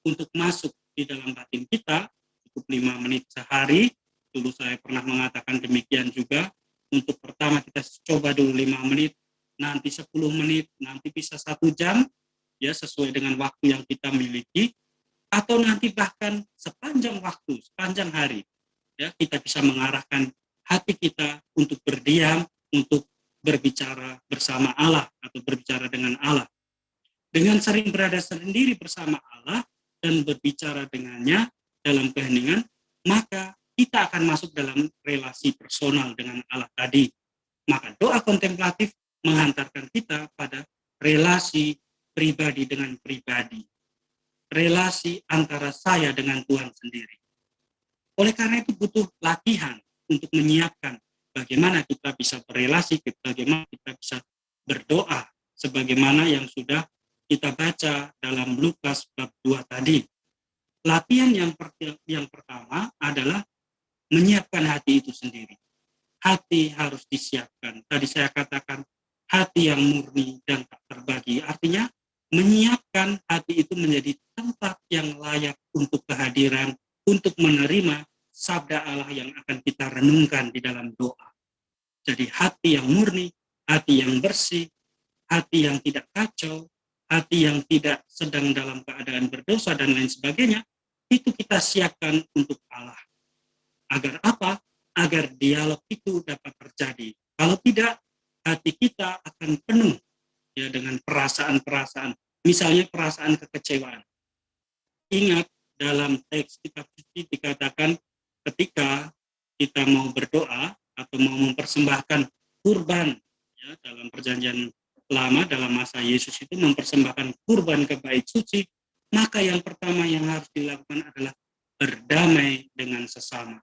untuk masuk di dalam batin kita, cukup 5 menit sehari. Dulu saya pernah mengatakan demikian juga. Untuk pertama kita coba dulu 5 menit, nanti 10 menit, nanti bisa 1 jam, ya sesuai dengan waktu yang kita miliki, atau nanti bahkan sepanjang waktu, sepanjang hari, ya kita bisa mengarahkan hati kita untuk berdiam, untuk berbicara bersama Allah atau berbicara dengan Allah. Dengan sering berada sendiri bersama Allah dan berbicara dengannya dalam keheningan, maka kita akan masuk dalam relasi personal dengan Allah tadi. Maka doa kontemplatif menghantarkan kita pada relasi pribadi dengan pribadi. Relasi antara saya dengan Tuhan sendiri. Oleh karena itu butuh latihan untuk menyiapkan bagaimana kita bisa berelasi, bagaimana kita bisa berdoa sebagaimana yang sudah kita baca dalam Lukas bab 2 tadi. Latihan yang pertama adalah menyiapkan hati itu sendiri. Hati harus disiapkan. Tadi saya katakan hati yang murni dan tak terbagi. Artinya menyiapkan hati itu menjadi tempat yang layak untuk kehadiran, untuk menerima sabda Allah yang akan kita renungkan di dalam doa. Jadi hati yang murni, hati yang bersih, hati yang tidak kacau, hati yang tidak sedang dalam keadaan berdosa dan lain sebagainya, itu kita siapkan untuk Allah. Agar apa? Agar dialog itu dapat terjadi. Kalau tidak, hati kita akan penuh ya dengan perasaan-perasaan, misalnya perasaan kekecewaan. Ingat dalam teks kitab suci dikatakan ketika kita mau berdoa atau mau mempersembahkan kurban ya, dalam perjanjian lama dalam masa Yesus itu mempersembahkan kurban ke bait suci, maka yang pertama yang harus dilakukan adalah berdamai dengan sesama.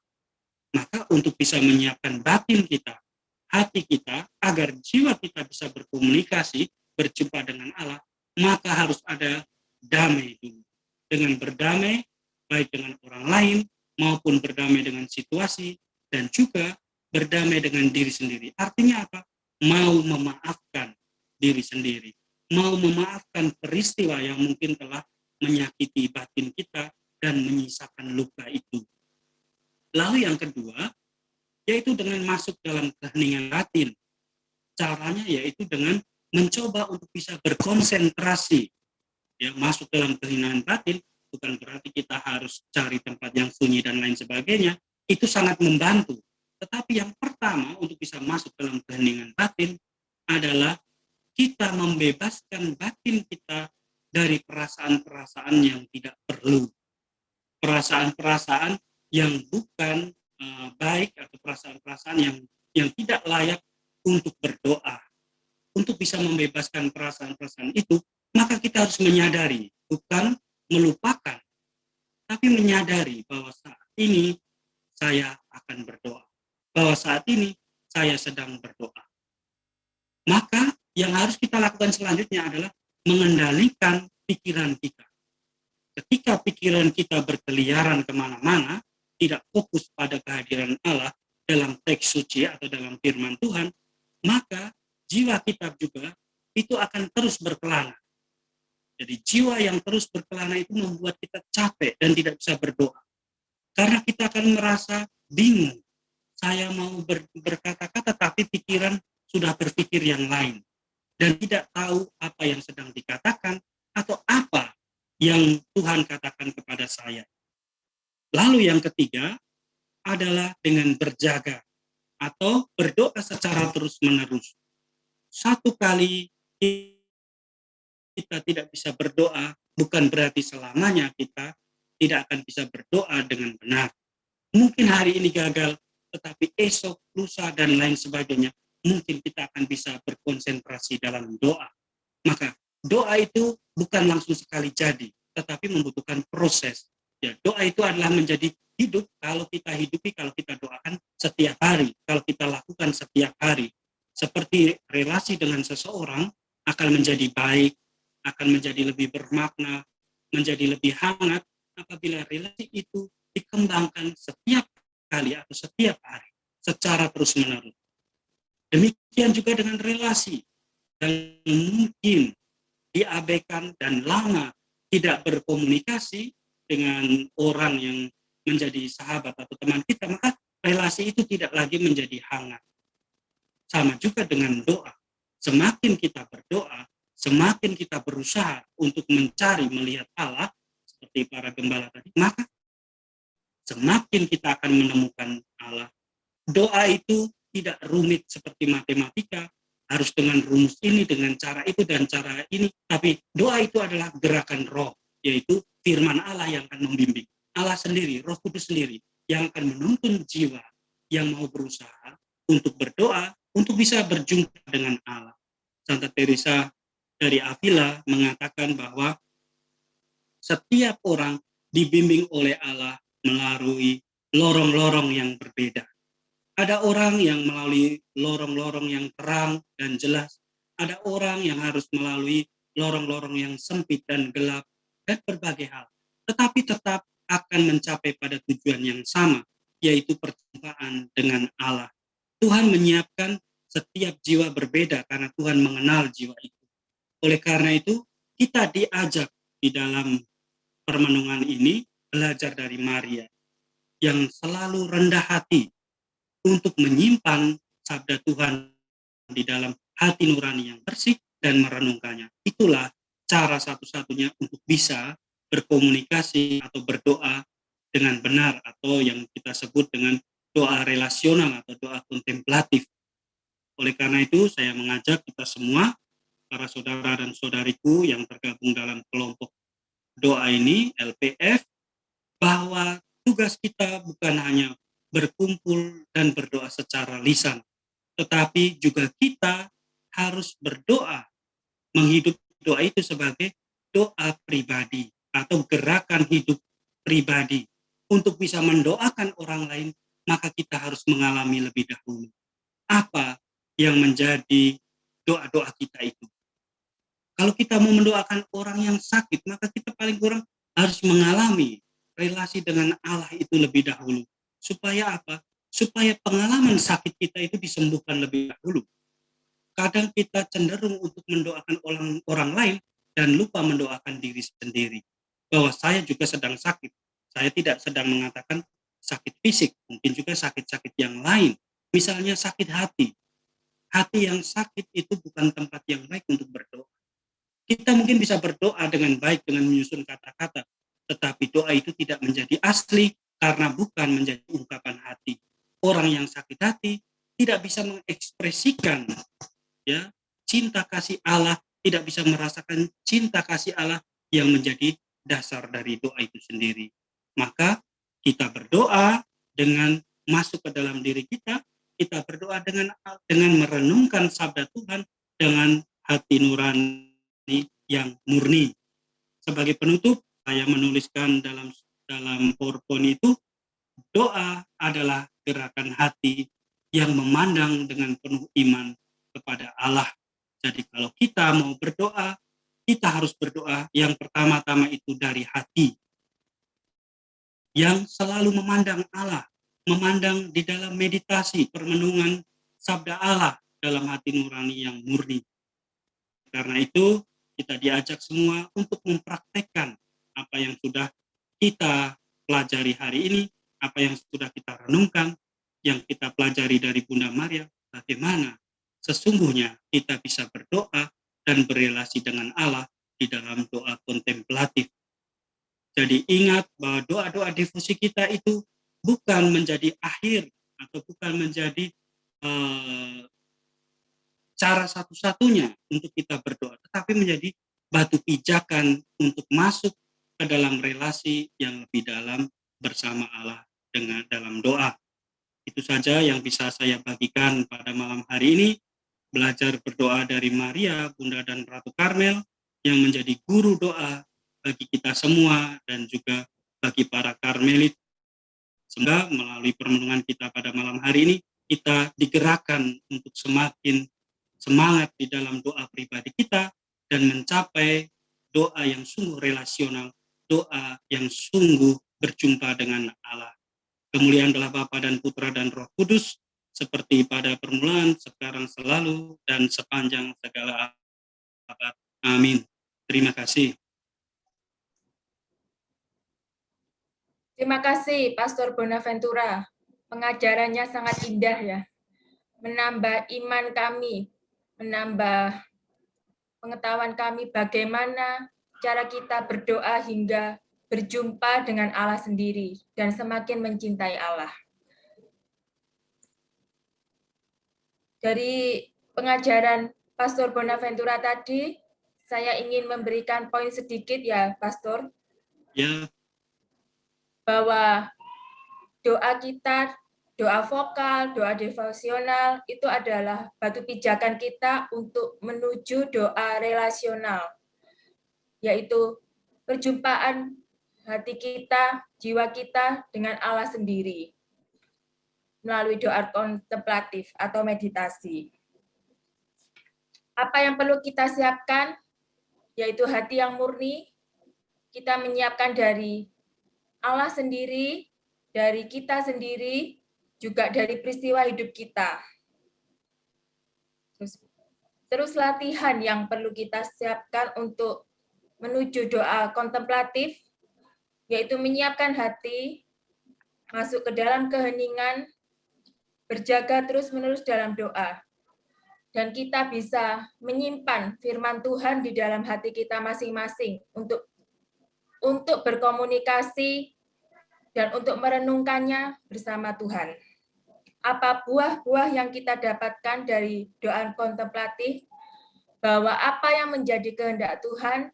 Maka untuk bisa menyiapkan batin kita, hati kita, agar jiwa kita bisa berkomunikasi, berjumpa dengan Allah, maka harus ada damai dulu. Dengan berdamai, baik dengan orang lain, maupun berdamai dengan situasi, dan juga berdamai dengan diri sendiri. Artinya apa? Mau memaafkan diri sendiri. Mau memaafkan peristiwa yang mungkin telah menyakiti batin kita dan menyisakan luka itu. Lalu yang kedua, yaitu dengan masuk dalam keheningan batin. Caranya yaitu dengan mencoba untuk bisa berkonsentrasi. Ya, masuk dalam keheningan batin bukan berarti kita harus cari tempat yang sunyi dan lain sebagainya. Itu sangat membantu. Tetapi yang pertama untuk bisa masuk dalam keheningan batin adalah kita membebaskan batin kita dari perasaan-perasaan yang tidak perlu. Perasaan-perasaan yang bukan baik atau perasaan-perasaan yang tidak layak untuk berdoa. Untuk bisa membebaskan perasaan-perasaan itu, maka kita harus menyadari, bukan melupakan, tapi menyadari bahwa saat ini saya akan berdoa. Bahwa saat ini saya sedang berdoa. Maka yang harus kita lakukan selanjutnya adalah mengendalikan pikiran kita. Ketika pikiran kita berkeliaran kemana-mana, tidak fokus pada kehadiran Allah dalam teks suci atau dalam firman Tuhan, maka jiwa kita juga itu akan terus berkelana. Jadi jiwa yang terus berkelana itu membuat kita capek dan tidak bisa berdoa. Karena kita akan merasa bingung. Saya mau berkata-kata tapi pikiran sudah berpikir yang lain. Dan tidak tahu apa yang sedang dikatakan atau apa yang Tuhan katakan kepada saya. Lalu yang ketiga adalah dengan berjaga atau berdoa secara terus-menerus. Satu kali kita tidak bisa berdoa, bukan berarti selamanya kita tidak akan bisa berdoa dengan benar. Mungkin hari ini gagal, tetapi esok, lusa, dan lain sebagainya, mungkin kita akan bisa berkonsentrasi dalam doa. Maka doa itu bukan langsung sekali jadi, tetapi membutuhkan proses. Ya, doa itu adalah menjadi hidup kalau kita hidupi, kalau kita doakan setiap hari, kalau kita lakukan setiap hari. Seperti relasi dengan seseorang akan menjadi baik, akan menjadi lebih bermakna, menjadi lebih hangat apabila relasi itu dikembangkan setiap kali atau setiap hari secara terus-menerus. Demikian juga dengan relasi yang mungkin diabaikan dan lama tidak berkomunikasi dengan orang yang menjadi sahabat atau teman kita, maka relasi itu tidak lagi menjadi hangat. Sama juga dengan doa. Semakin kita berdoa, semakin kita berusaha untuk mencari, melihat Allah, seperti para gembala tadi, maka semakin kita akan menemukan Allah. Doa itu tidak rumit seperti matematika, harus dengan rumus ini, dengan cara itu, dan cara ini. Tapi doa itu adalah gerakan roh, yaitu firman Allah yang akan membimbing. Allah sendiri, Roh Kudus sendiri, yang akan menuntun jiwa yang mau berusaha untuk berdoa, untuk bisa berjumpa dengan Allah. Santa Teresa dari Avila mengatakan bahwa setiap orang dibimbing oleh Allah melalui lorong-lorong yang berbeda. Ada orang yang melalui lorong-lorong yang terang dan jelas, Ada orang yang harus melalui lorong-lorong yang sempit dan gelap dan berbagai hal, tetapi tetap akan mencapai pada tujuan yang sama, yaitu perjumpaan dengan Allah. Tuhan menyiapkan setiap jiwa berbeda karena Tuhan mengenal jiwa itu. Oleh karena itu, kita diajak di dalam permenungan ini belajar dari Maria yang selalu rendah hati untuk menyimpan sabda Tuhan di dalam hati nurani yang bersih dan merenungkannya. Itulah cara satu-satunya untuk bisa berkomunikasi atau berdoa dengan benar, atau yang kita sebut dengan doa relasional atau doa kontemplatif. Oleh karena itu, saya mengajak kita semua, para saudara dan saudariku yang tergabung dalam kelompok doa ini, LPF, bahwa tugas kita bukan hanya berkumpul dan berdoa secara lisan, tetapi juga kita harus berdoa, menghidupi doa itu sebagai doa pribadi atau gerakan hidup pribadi. Untuk bisa mendoakan orang lain, maka kita harus mengalami lebih dahulu apa yang menjadi doa-doa kita itu. Kalau kita mau mendoakan orang yang sakit, maka kita paling kurang harus mengalami relasi dengan Allah itu lebih dahulu. Supaya apa? Supaya pengalaman sakit kita itu disembuhkan lebih dahulu. Kadang kita cenderung untuk mendoakan orang lain dan lupa mendoakan diri sendiri. Bahwa saya juga sedang sakit. Saya tidak sedang mengatakan sakit fisik, mungkin juga sakit-sakit yang lain. Misalnya sakit hati. Hati yang sakit itu bukan tempat yang baik untuk berdoa. Kita mungkin bisa berdoa dengan baik dengan menyusun kata-kata, tetapi doa itu tidak menjadi asli karena bukan menjadi ungkapan hati. Orang yang sakit hati tidak bisa mengekspresikan ya cinta kasih Allah, tidak bisa merasakan cinta kasih Allah yang menjadi dasar dari doa itu sendiri. Maka kita berdoa dengan masuk ke dalam diri kita berdoa dengan merenungkan sabda Tuhan dengan hati nurani yang murni. Sebagai penutup, saya menuliskan dalam PowerPoint itu, doa adalah gerakan hati yang memandang dengan penuh iman kepada Allah. Jadi kalau kita mau berdoa, kita harus berdoa yang pertama-tama itu dari hati, yang selalu memandang Allah, memandang di dalam meditasi, permenungan sabda Allah dalam hati nurani yang murni. Karena itu, kita diajak semua untuk mempraktekkan apa yang sudah kita pelajari hari ini, apa yang sudah kita renungkan, yang kita pelajari dari Bunda Maria, bagaimana sesungguhnya kita bisa berdoa dan berelasi dengan Allah di dalam doa kontemplatif. Jadi ingat bahwa doa-doa devosi kita itu bukan menjadi akhir atau bukan menjadi cara satu-satunya untuk kita berdoa, tetapi menjadi batu pijakan untuk masuk ke dalam relasi yang lebih dalam bersama Allah dengan dalam doa. Itu saja yang bisa saya bagikan pada malam hari ini. Belajar berdoa dari Maria, Bunda dan Ratu Karmel, yang menjadi guru doa bagi kita semua dan juga bagi para Karmelit. Semoga melalui permenungan kita pada malam hari ini, kita digerakkan untuk semakin semangat di dalam doa pribadi kita dan mencapai doa yang sungguh relasional, doa yang sungguh berjumpa dengan Allah. Kemuliaan adalah Bapa dan Putra dan Roh Kudus, seperti pada permulaan, sekarang, selalu, dan sepanjang segala abad. Amin. Terima kasih. Terima kasih, Pastor Bonaventura. Pengajarannya sangat indah ya. Menambah iman kami, menambah pengetahuan kami bagaimana cara kita berdoa hingga berjumpa dengan Allah sendiri dan semakin mencintai Allah. Dari pengajaran Pastor Bonaventura tadi, saya ingin memberikan poin sedikit ya, Pastor. Ya. Bahwa doa kita, doa vokal, doa devosional, itu adalah batu pijakan kita untuk menuju doa relasional, yaitu perjumpaan hati kita, jiwa kita dengan Allah sendiri, melalui doa kontemplatif atau meditasi. Apa yang perlu kita siapkan, yaitu hati yang murni. Kita menyiapkan dari Allah sendiri, dari kita sendiri, juga dari peristiwa hidup kita. Terus latihan yang perlu kita siapkan untuk menuju doa kontemplatif, yaitu menyiapkan hati, masuk ke dalam keheningan, berjaga terus-menerus dalam doa. Dan kita bisa menyimpan firman Tuhan di dalam hati kita masing-masing untuk berkomunikasi dan untuk merenungkannya bersama Tuhan. Apa buah-buah yang kita dapatkan dari doa kontemplatif, bahwa apa yang menjadi kehendak Tuhan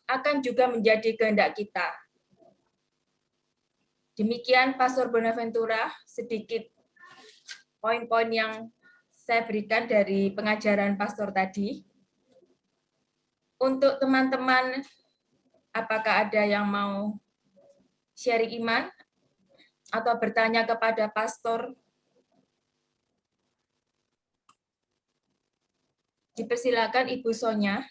akan juga menjadi kehendak kita. Demikian Pastor Bonaventura, sedikit poin-poin yang saya berikan dari pengajaran pastor tadi. Untuk teman-teman, apakah ada yang mau sharing iman atau bertanya kepada pastor? Dipersilakan Ibu Sonya.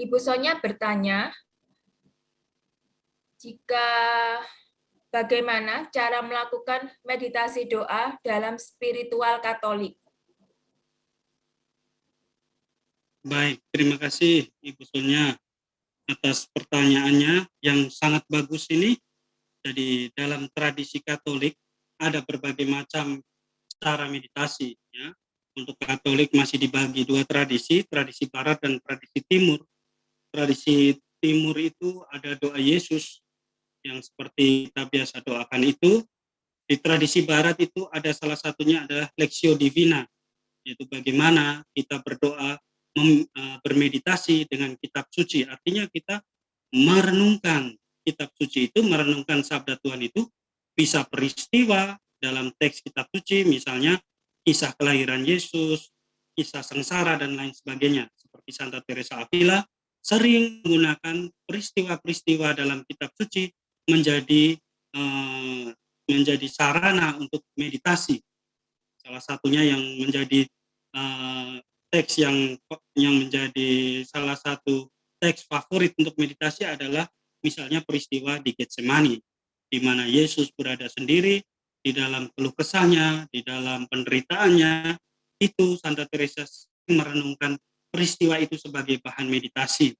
Ibu Sonya bertanya, jika bagaimana cara melakukan meditasi doa dalam spiritual Katolik? Baik, terima kasih Ibu Sonya atas pertanyaannya yang sangat bagus ini. Jadi dalam tradisi Katolik ada berbagai macam cara meditasi. Ya. Untuk Katolik masih dibagi dua tradisi Barat dan tradisi Timur. Tradisi Timur itu ada doa Yesus yang seperti kita biasa doakan itu. Di tradisi Barat itu ada salah satunya adalah Lectio Divina, yaitu bagaimana kita berdoa, bermeditasi dengan kitab suci. Artinya kita merenungkan kitab suci itu, merenungkan sabda Tuhan itu, bisa peristiwa dalam teks kitab suci, misalnya kisah kelahiran Yesus, kisah sengsara, dan lain sebagainya. Seperti Santa Teresa Avila sering menggunakan peristiwa-peristiwa dalam kitab suci menjadi sarana untuk meditasi. Salah satunya yang menjadi teks yang menjadi salah satu teks favorit untuk meditasi adalah misalnya peristiwa di Getsemani, di mana Yesus berada sendiri di dalam keluh kesahnya, di dalam penderitaannya. Itu Santa Teresa merenungkan peristiwa itu sebagai bahan meditasi.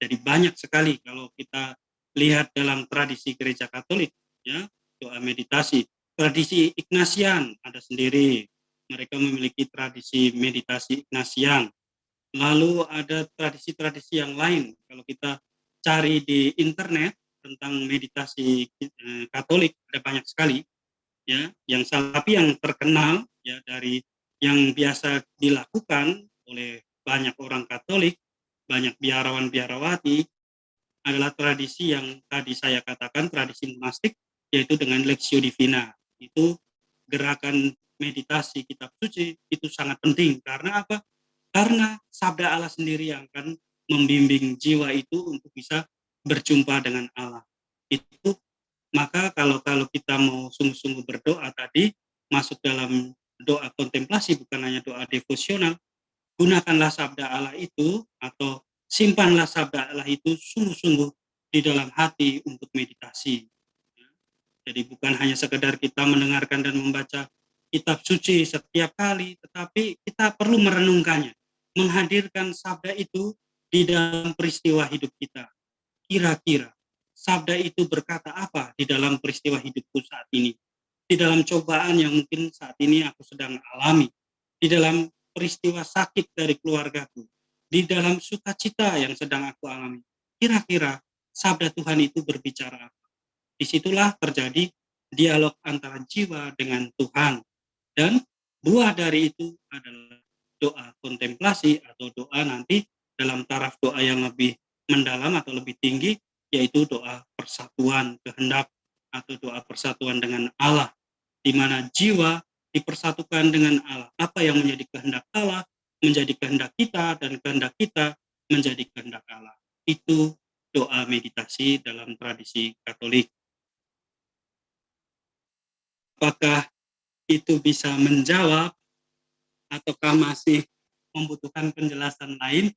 Jadi banyak sekali kalau kita lihat dalam tradisi gereja Katolik, ya, doa meditasi. Tradisi Ignatian ada sendiri, mereka memiliki tradisi meditasi Ignatian. Lalu ada tradisi-tradisi yang lain. Kalau kita cari di internet tentang meditasi Katolik ada banyak sekali, ya. Tapi yang terkenal ya dari yang biasa dilakukan oleh banyak orang Katolik, banyak biarawan-biarawati adalah tradisi yang tadi saya katakan, tradisi monastik, yaitu dengan Lectio Divina. Itu gerakan meditasi kitab suci itu sangat penting. Karena apa? Karena sabda Allah sendiri yang akan membimbing jiwa itu untuk bisa berjumpa dengan Allah. Itu maka kalau kita mau sungguh-sungguh berdoa tadi, masuk dalam doa kontemplasi, bukan hanya doa devosional, gunakanlah sabda Allah itu atau simpanlah sabda Allah itu sungguh-sungguh di dalam hati untuk meditasi. Jadi bukan hanya sekedar kita mendengarkan dan membaca kitab suci setiap kali, tetapi kita perlu merenungkannya, menghadirkan sabda itu di dalam peristiwa hidup kita. Kira-kira sabda itu berkata apa di dalam peristiwa hidupku saat ini? Di dalam cobaan yang mungkin saat ini aku sedang alami, di dalam peristiwa sakit dari keluargaku, di dalam sukacita yang sedang aku alami. Kira-kira sabda Tuhan itu berbicara apa? Disitulah terjadi dialog antara jiwa dengan Tuhan. Dan buah dari itu adalah doa kontemplasi atau doa nanti dalam taraf doa yang lebih mendalam atau lebih tinggi, yaitu doa persatuan kehendak atau doa persatuan dengan Allah, di mana jiwa dipersatukan dengan Allah. Apa yang menjadi kehendak Allah menjadi kehendak kita dan kehendak kita menjadi kehendak Allah. Itu doa meditasi dalam tradisi Katolik. Apakah itu bisa menjawab ataukah masih membutuhkan penjelasan lain?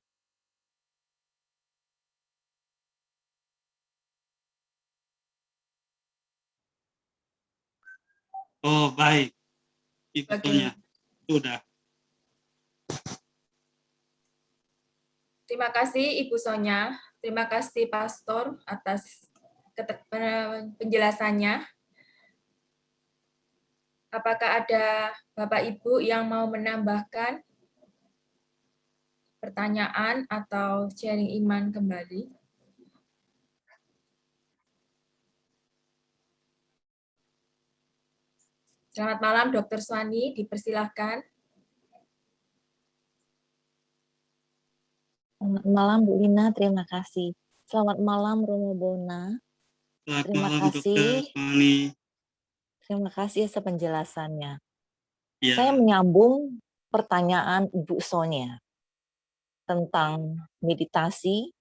Oh, baik. Ibu Sonya, sudah. Terima kasih Ibu Sonya, terima kasih Pastor atas penjelasannya. Apakah ada Bapak Ibu yang mau menambahkan pertanyaan atau sharing iman kembali? Selamat malam Dr. Swani, dipersilahkan. Selamat malam Bu Lina, terima kasih. Selamat malam Romo Bona. Selamat Terima malam kasih. Dr. Swani. Terima kasih atas penjelasannya. Ya. Saya menyambung pertanyaan Ibu Sonia tentang meditasi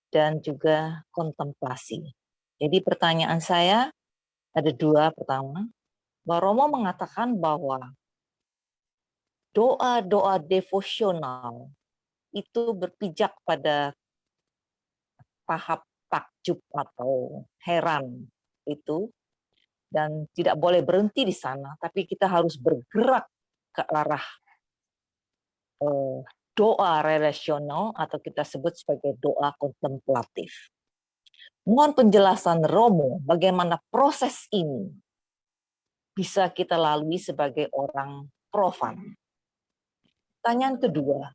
dan juga kontemplasi. Jadi pertanyaan saya ada dua. Pertama, Mbak Romo mengatakan bahwa doa-doa devosional itu berpijak pada tahap takjub atau heran itu, dan tidak boleh berhenti di sana, tapi kita harus bergerak ke arah doa relasional atau kita sebut sebagai doa kontemplatif. Mohon penjelasan Romo bagaimana proses ini bisa kita lalui sebagai orang profan. Pertanyaan kedua,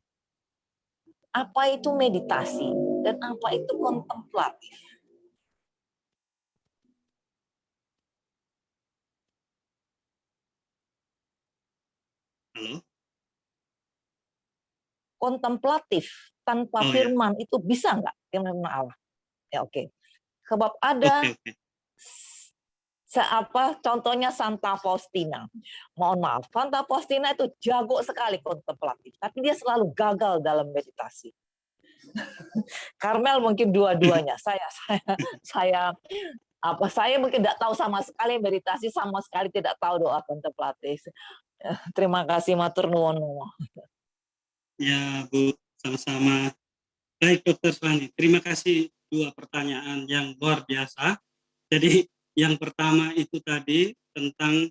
apa itu meditasi dan apa itu kontemplatif? Halo? Kontemplatif tanpa firman itu bisa nggak firman Allah? Ya oke. Sebab ada contohnya Santa Faustina. Mohon maaf, Santa Faustina itu jago sekali kontemplatif, tapi dia selalu gagal dalam meditasi. Karmel mungkin dua-duanya. Saya mungkin tidak tahu sama sekali meditasi, sama sekali tidak tahu doa kontemplatif. Terima kasih matur nuwun. Ya, Bu, sama-sama. Baik, Dr. Swani. Terima kasih dua pertanyaan yang luar biasa. Jadi, yang pertama itu tadi tentang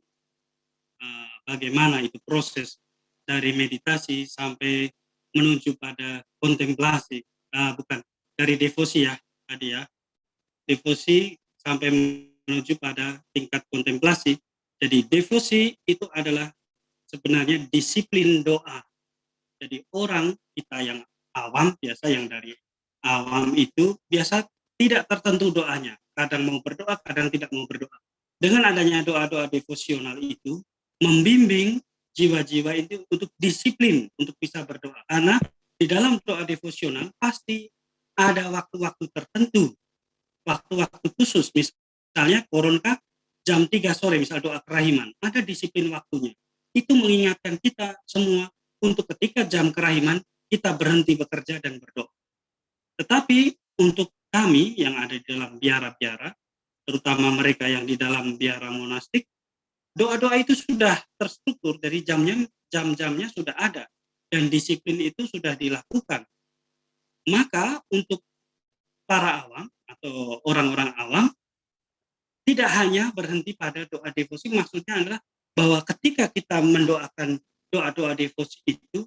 bagaimana itu proses dari meditasi sampai menuju pada kontemplasi. Bukan, dari devosi ya tadi ya. Devosi sampai menuju pada tingkat kontemplasi. Jadi, devosi itu adalah sebenarnya disiplin doa. Jadi orang kita yang awam, biasa yang dari awam itu biasa tidak tertentu doanya. Kadang mau berdoa, kadang tidak mau berdoa. Dengan adanya doa-doa devosional itu, membimbing jiwa-jiwa itu untuk disiplin, untuk bisa berdoa. Karena di dalam doa devosional pasti ada waktu-waktu tertentu, waktu-waktu khusus. Misalnya koronka jam 3 sore, misal doa kerahiman, ada disiplin waktunya. Itu mengingatkan kita semua untuk ketika jam kerahiman kita berhenti bekerja dan berdoa. Tetapi untuk kami yang ada di dalam biara-biara, terutama mereka yang di dalam biara monastik, doa-doa itu sudah terstruktur dari jam-jamnya sudah ada dan disiplin itu sudah dilakukan. Maka untuk para awam atau orang-orang awam tidak hanya berhenti pada doa devosi, maksudnya adalah bahwa ketika kita mendoakan doa-doa devosi itu,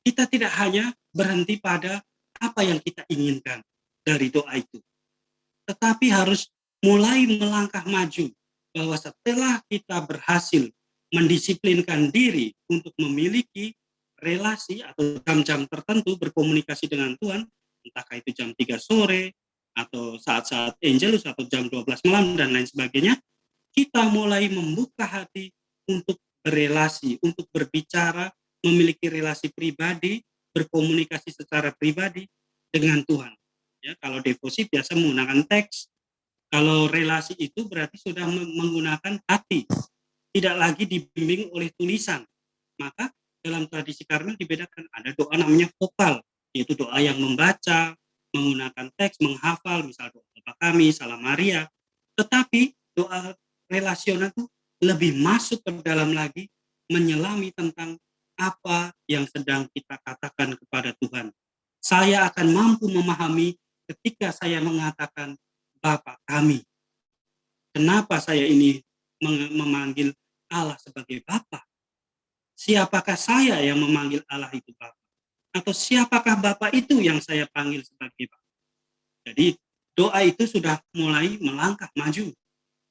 kita tidak hanya berhenti pada apa yang kita inginkan dari doa itu. Tetapi harus mulai melangkah maju, bahwa setelah kita berhasil mendisiplinkan diri untuk memiliki relasi atau jam-jam tertentu berkomunikasi dengan Tuhan, entahkah itu jam 3 sore, atau saat-saat Angelus, atau jam 12 malam, dan lain sebagainya, kita mulai membuka hati untuk berelasi, untuk berbicara, memiliki relasi pribadi, berkomunikasi secara pribadi dengan Tuhan. Ya, kalau devosi biasa menggunakan teks, kalau relasi itu berarti sudah menggunakan hati, tidak lagi dibimbing oleh tulisan. Maka dalam tradisi Karmel dibedakan, ada doa namanya vokal, yaitu doa yang membaca, menggunakan teks, menghafal, misal doa Bapa Kami, Salam Maria. Tetapi doa relasional itu lebih masuk ke dalam lagi, menyelami tentang apa yang sedang kita katakan kepada Tuhan. Saya akan mampu memahami ketika saya mengatakan Bapa Kami. Kenapa saya ini memanggil Allah sebagai Bapa? Siapakah saya yang memanggil Allah itu Bapa? Atau siapakah Bapa itu yang saya panggil sebagai Bapa? Jadi doa itu sudah mulai melangkah maju,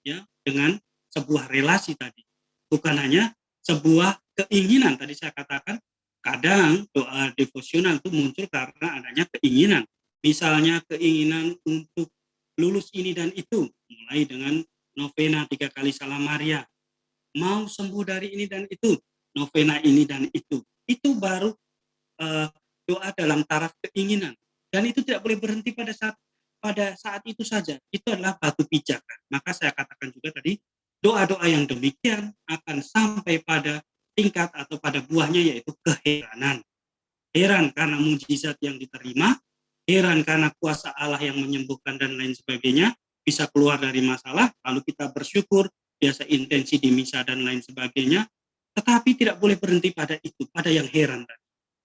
ya, dengan sebuah relasi tadi. Bukan hanya sebuah keinginan. Tadi saya katakan kadang doa devosional itu muncul karena adanya keinginan. Misalnya keinginan untuk lulus ini dan itu, mulai dengan novena 3 kali Salam Maria, mau sembuh dari ini dan itu, novena ini dan itu baru doa dalam taraf keinginan, dan itu tidak boleh berhenti pada saat itu saja. Itu adalah batu pijakan. Maka saya katakan juga tadi, doa-doa yang demikian akan sampai pada tingkat atau pada buahnya, yaitu keheranan. Heran karena mujizat yang diterima, heran karena kuasa Allah yang menyembuhkan dan lain sebagainya, bisa keluar dari masalah, lalu kita bersyukur, biasa intensi di misa dan lain sebagainya, tetapi tidak boleh berhenti pada itu, pada yang heran.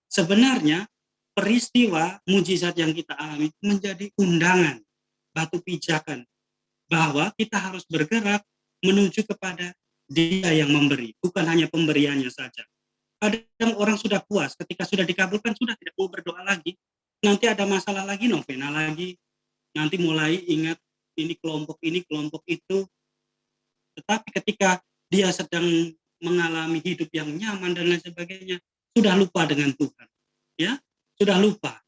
Sebenarnya peristiwa mujizat yang kita alami menjadi undangan, batu pijakan, bahwa kita harus bergerak menuju kepada Dia yang memberi, bukan hanya pemberiannya saja. Kadang orang sudah puas, ketika sudah dikabulkan, sudah tidak mau berdoa lagi. Nanti ada masalah lagi, novena lagi, nanti mulai ingat ini, kelompok itu. Tetapi ketika dia sedang mengalami hidup yang nyaman dan lain sebagainya, sudah lupa dengan Tuhan. Ya, sudah lupa.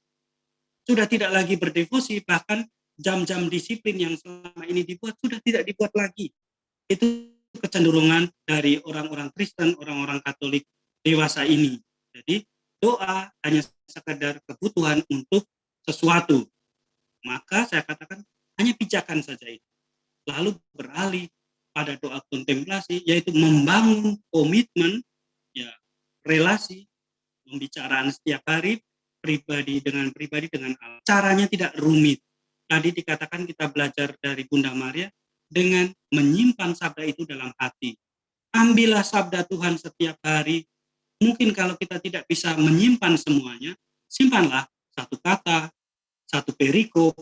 Sudah tidak lagi berdevosi, bahkan jam-jam disiplin yang selama ini dibuat sudah tidak dibuat lagi. Itu kecenderungan dari orang-orang Kristen, orang-orang Katolik dewasa ini. Jadi doa hanya sekedar kebutuhan untuk sesuatu. Maka saya katakan hanya pijakan saja itu. Lalu beralih pada doa kontemplasi, yaitu membangun komitmen, ya, relasi, pembicaraan setiap hari, pribadi dengan Allah. Caranya tidak rumit. Tadi dikatakan kita belajar dari Bunda Maria dengan menyimpan sabda itu dalam hati. Ambillah sabda Tuhan setiap hari. Mungkin kalau kita tidak bisa menyimpan semuanya, simpanlah satu kata, satu perikop,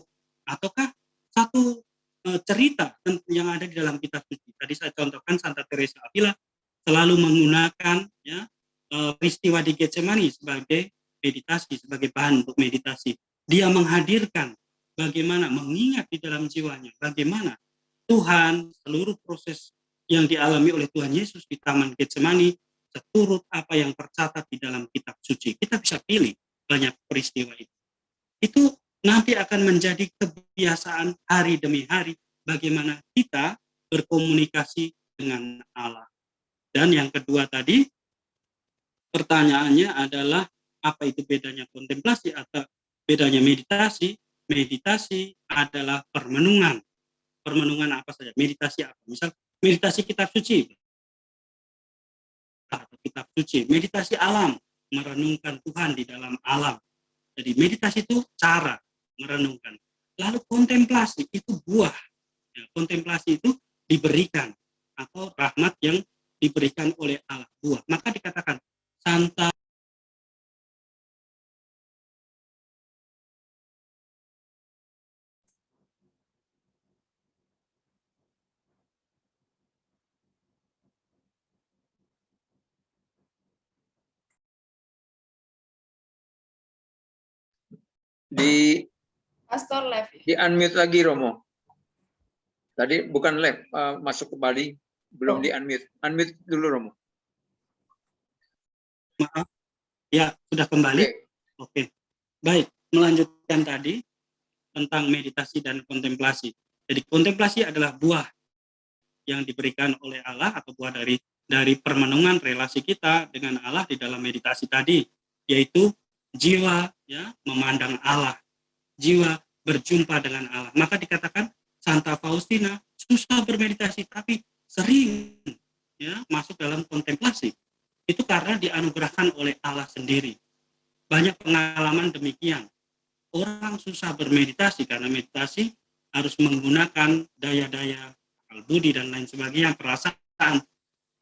ataukah satu cerita yang ada di dalam kitab suci. Tadi saya contohkan Santa Teresa Avila selalu menggunakan, ya, peristiwa di Getsemani sebagai meditasi, sebagai bahan untuk meditasi. Dia menghadirkan bagaimana mengingat di dalam jiwanya, bagaimana Tuhan, seluruh proses yang dialami oleh Tuhan Yesus di Taman Getsemani, seturut apa yang tercatat di dalam kitab suci. Kita bisa pilih banyak peristiwa itu. Itu nanti akan menjadi kebiasaan hari demi hari, bagaimana kita berkomunikasi dengan Allah. Dan yang kedua tadi, pertanyaannya adalah apa itu bedanya kontemplasi atau bedanya meditasi? Meditasi adalah permenungan. Permenungan apa saja? Meditasi apa? Misal meditasi kitab suci, atau kitab suci, meditasi alam, merenungkan Tuhan di dalam alam. Jadi meditasi itu cara merenungkan. Lalu kontemplasi itu buah. Ya, kontemplasi itu diberikan atau rahmat yang diberikan oleh Allah, buah. Maka dikatakan Santa di Pastor Lev. di unmute lagi Romo. Tadi bukan live, masuk kembali, belum di unmute. Unmute dulu Romo. maaf, ya sudah kembali. Oke. Baik, melanjutkan tadi tentang meditasi dan kontemplasi. Jadi kontemplasi adalah buah yang diberikan oleh Allah atau buah dari permenungan relasi kita dengan Allah di dalam meditasi tadi, yaitu jiwa, ya, memandang Allah, jiwa berjumpa dengan Allah. Maka dikatakan Santa Faustina susah bermeditasi tapi sering, ya, masuk dalam kontemplasi. itu karena dianugerahkan oleh Allah sendiri. Banyak pengalaman demikian. Orang susah bermeditasi karena meditasi harus menggunakan daya-daya akal budi dan lain sebagainya, perasaan.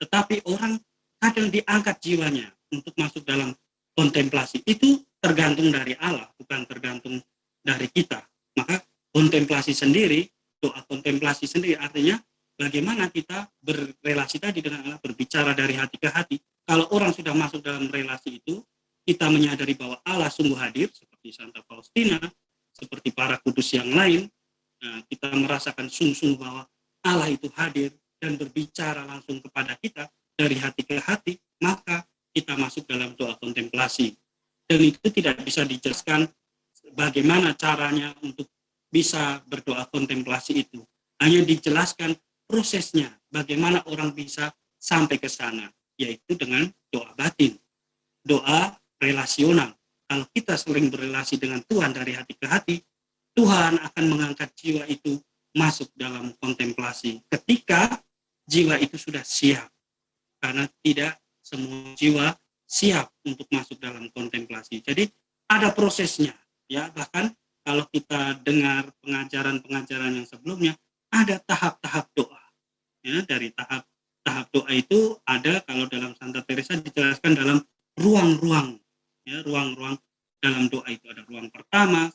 Tetapi orang kadang diangkat jiwanya untuk masuk dalam kontemplasi. Itu tergantung dari Allah, bukan tergantung dari kita. Maka kontemplasi sendiri, doa kontemplasi sendiri artinya bagaimana kita berrelasi tadi dengan Allah, berbicara dari hati ke hati. Kalau orang sudah masuk dalam relasi itu, kita menyadari bahwa Allah sungguh hadir, seperti Santa Faustina, seperti para kudus yang lain. Nah, kita merasakan sungguh-sungguh bahwa Allah itu hadir dan berbicara langsung kepada kita dari hati ke hati, maka kita masuk dalam doa kontemplasi. Dan itu tidak bisa dijelaskan bagaimana caranya untuk bisa berdoa kontemplasi itu. Hanya dijelaskan prosesnya, bagaimana orang bisa sampai ke sana, yaitu dengan doa batin, doa relasional. Kalau kita sering berrelasi dengan Tuhan dari hati ke hati, Tuhan akan mengangkat jiwa itu masuk dalam kontemplasi. Ketika jiwa itu sudah siap, karena tidak semua jiwa siap untuk masuk dalam kontemplasi. Jadi ada prosesnya, ya. Bahkan kalau kita dengar pengajaran-pengajaran yang sebelumnya, ada tahap-tahap doa. Ya, dari tahap doa itu ada, kalau dalam Santa Teresa dijelaskan dalam ruang-ruang. Ya, ruang-ruang dalam doa itu ada ruang pertama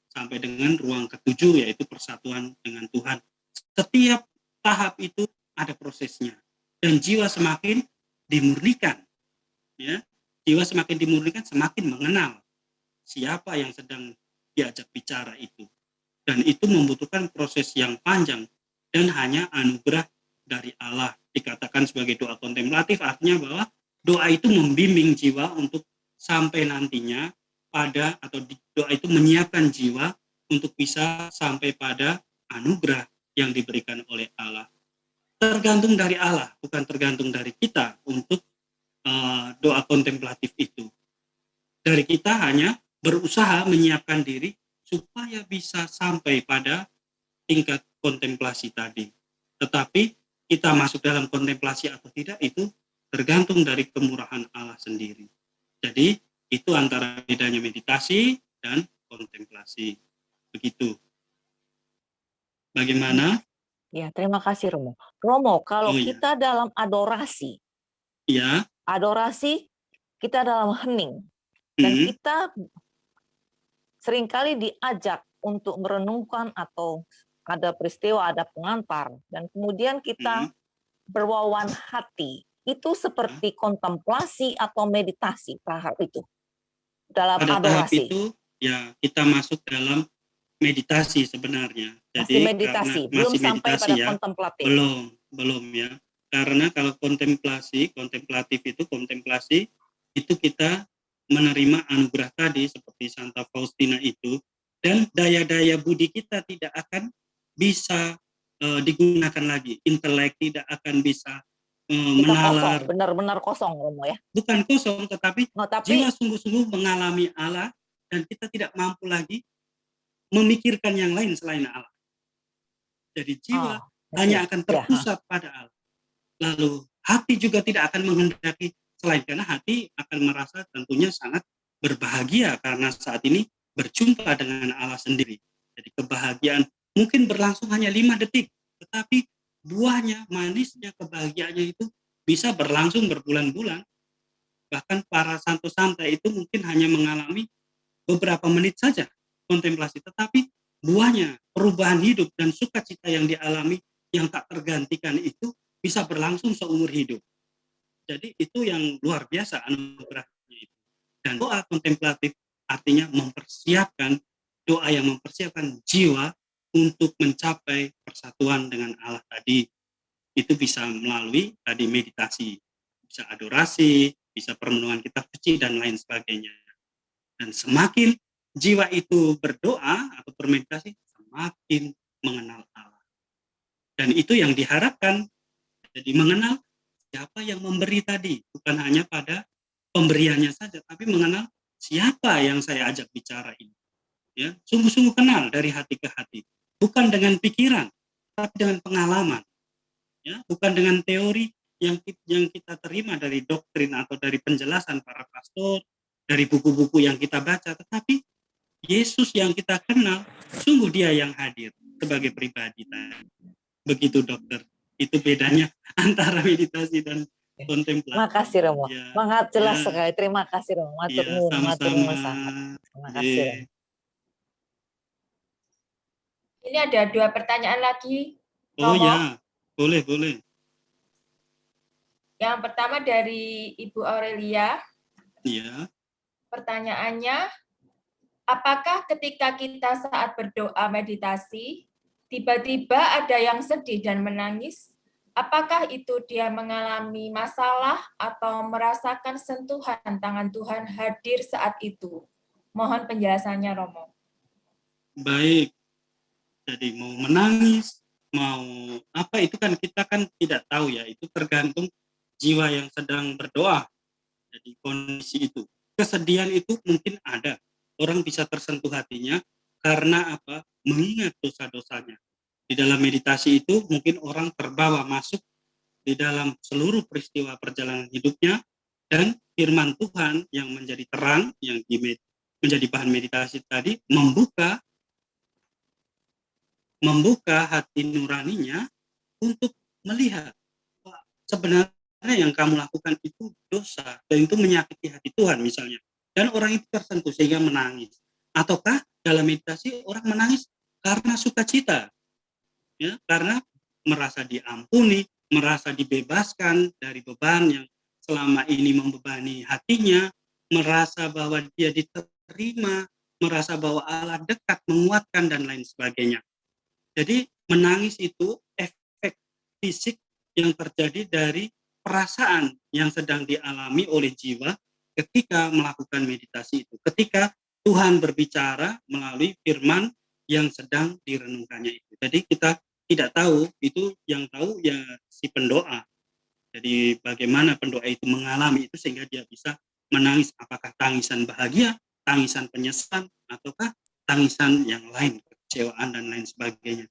sampai dengan ruang ketujuh, yaitu persatuan dengan Tuhan. Setiap tahap itu ada prosesnya, dan jiwa semakin dimurnikan, ya, jiwa semakin dimurnikan, semakin mengenal siapa yang sedang diajak bicara itu, dan itu membutuhkan proses yang panjang dan hanya anugerah dari Allah. Dikatakan sebagai doa kontemplatif artinya bahwa doa itu membimbing jiwa untuk sampai nantinya pada, atau doa itu menyiapkan jiwa untuk bisa sampai pada anugerah yang diberikan oleh Allah. Tergantung dari Allah, bukan tergantung dari kita untuk doa kontemplatif itu. Dari kita hanya berusaha menyiapkan diri supaya bisa sampai pada tingkat kontemplasi tadi. Tetapi kita masuk dalam kontemplasi atau tidak itu tergantung dari kemurahan Allah sendiri. Jadi itu antara bedanya meditasi dan kontemplasi. Begitu. Bagaimana? Ya, terima kasih Romo. Romo, kalau Oh, ya. kita dalam adorasi, Ya. kita dalam hening, dan Hmm. kita seringkali diajak untuk merenungkan atau ada peristiwa, ada pengantar, dan kemudian kita berwawan hati. Itu seperti kontemplasi atau meditasi tahap itu dalam Pada tahap adorasi. itu ya kita masuk dalam meditasi sebenarnya. Masih Jadi meditasi, karena belum masih sampai meditasi pada ya. kontemplatif. Belum ya. Karena kalau kontemplatif itu kita menerima anugerah tadi seperti Santa Faustina itu, dan daya-daya budi kita tidak akan bisa digunakan lagi. Intelek tidak akan bisa Kita kosong, menalar. benar-benar kosong Romo ya. Bukan kosong, tetapi Tapi jiwa sungguh-sungguh mengalami Allah, dan kita tidak mampu lagi memikirkan yang lain selain Allah. Jadi jiwa hanya akan terpusat pada Allah. Lalu hati juga tidak akan menghendaki selain, karena hati akan merasa tentunya sangat berbahagia karena saat ini berjumpa dengan Allah sendiri. Jadi kebahagiaan mungkin berlangsung hanya 5 detik, tetapi buahnya, manisnya, kebahagiaannya itu bisa berlangsung berbulan-bulan. Bahkan para santo-santa itu mungkin hanya mengalami beberapa menit saja kontemplasi, tetapi buahnya, perubahan hidup dan sukacita yang dialami yang tak tergantikan itu bisa berlangsung seumur hidup. Jadi itu yang luar biasa anugerahnya itu. Dan doa kontemplatif artinya mempersiapkan, doa yang mempersiapkan jiwa untuk mencapai persatuan dengan Allah tadi. Itu bisa melalui tadi meditasi, bisa adorasi, bisa permenungan kitab suci dan lain sebagainya. Dan semakin jiwa itu berdoa atau bermeditasi, semakin mengenal Allah. Dan itu yang diharapkan. Jadi mengenal siapa yang memberi tadi, bukan hanya pada pemberiannya saja, tapi mengenal siapa yang saya ajak bicara ini. Ya, sungguh-sungguh kenal dari hati ke hati, bukan dengan pikiran, tapi dengan pengalaman. Ya, bukan dengan teori, yang kita terima dari doktrin atau dari penjelasan para pastor, dari buku-buku yang kita baca, tetapi Yesus yang kita kenal, sungguh Dia yang hadir sebagai pribadi. Begitu dokter, itu bedanya antara meditasi dan kontemplasi. Makasih Romo, Ya, sangat jelas ya, sekali. Terima kasih Romo, matur ya, nuwun, matur sama-sama. nuwun sangat. Terima kasih Ye. Romo. Ini ada 2 pertanyaan lagi, Oh Romo. ya, boleh. Yang pertama dari Ibu Aurelia. Iya. Pertanyaannya, apakah ketika kita saat berdoa meditasi, tiba-tiba ada yang sedih dan menangis? Apakah itu dia mengalami masalah atau merasakan sentuhan tangan Tuhan hadir saat itu? Mohon penjelasannya, Romo. Baik. Jadi mau menangis, mau apa itu kan kita kan tidak tahu ya, itu tergantung jiwa yang sedang berdoa. Jadi kondisi itu. Kesedihan itu mungkin ada. Orang bisa tersentuh hatinya karena apa? Mengingat dosa-dosanya. Di dalam meditasi itu mungkin orang terbawa masuk di dalam seluruh peristiwa perjalanan hidupnya, dan firman Tuhan yang menjadi terang, yang menjadi bahan meditasi tadi, membuka hati nuraninya untuk melihat sebenarnya yang kamu lakukan itu dosa dan itu menyakiti hati Tuhan misalnya, dan orang itu tersentuh sehingga menangis. Ataukah dalam meditasi orang menangis karena sukacita, ya, karena merasa diampuni, merasa dibebaskan dari beban yang selama ini membebani hatinya, merasa bahwa dia diterima, merasa bahwa Allah dekat, menguatkan, dan lain sebagainya. Jadi menangis itu efek fisik yang terjadi dari perasaan yang sedang dialami oleh jiwa ketika melakukan meditasi itu. Ketika Tuhan berbicara melalui firman yang sedang direnungkannya itu. Jadi kita tidak tahu, itu yang tahu ya si pendoa. Jadi bagaimana pendoa itu mengalami itu sehingga dia bisa menangis, apakah tangisan bahagia, tangisan penyesalan, ataukah tangisan yang lain, kekecewaan dan lain sebagainya.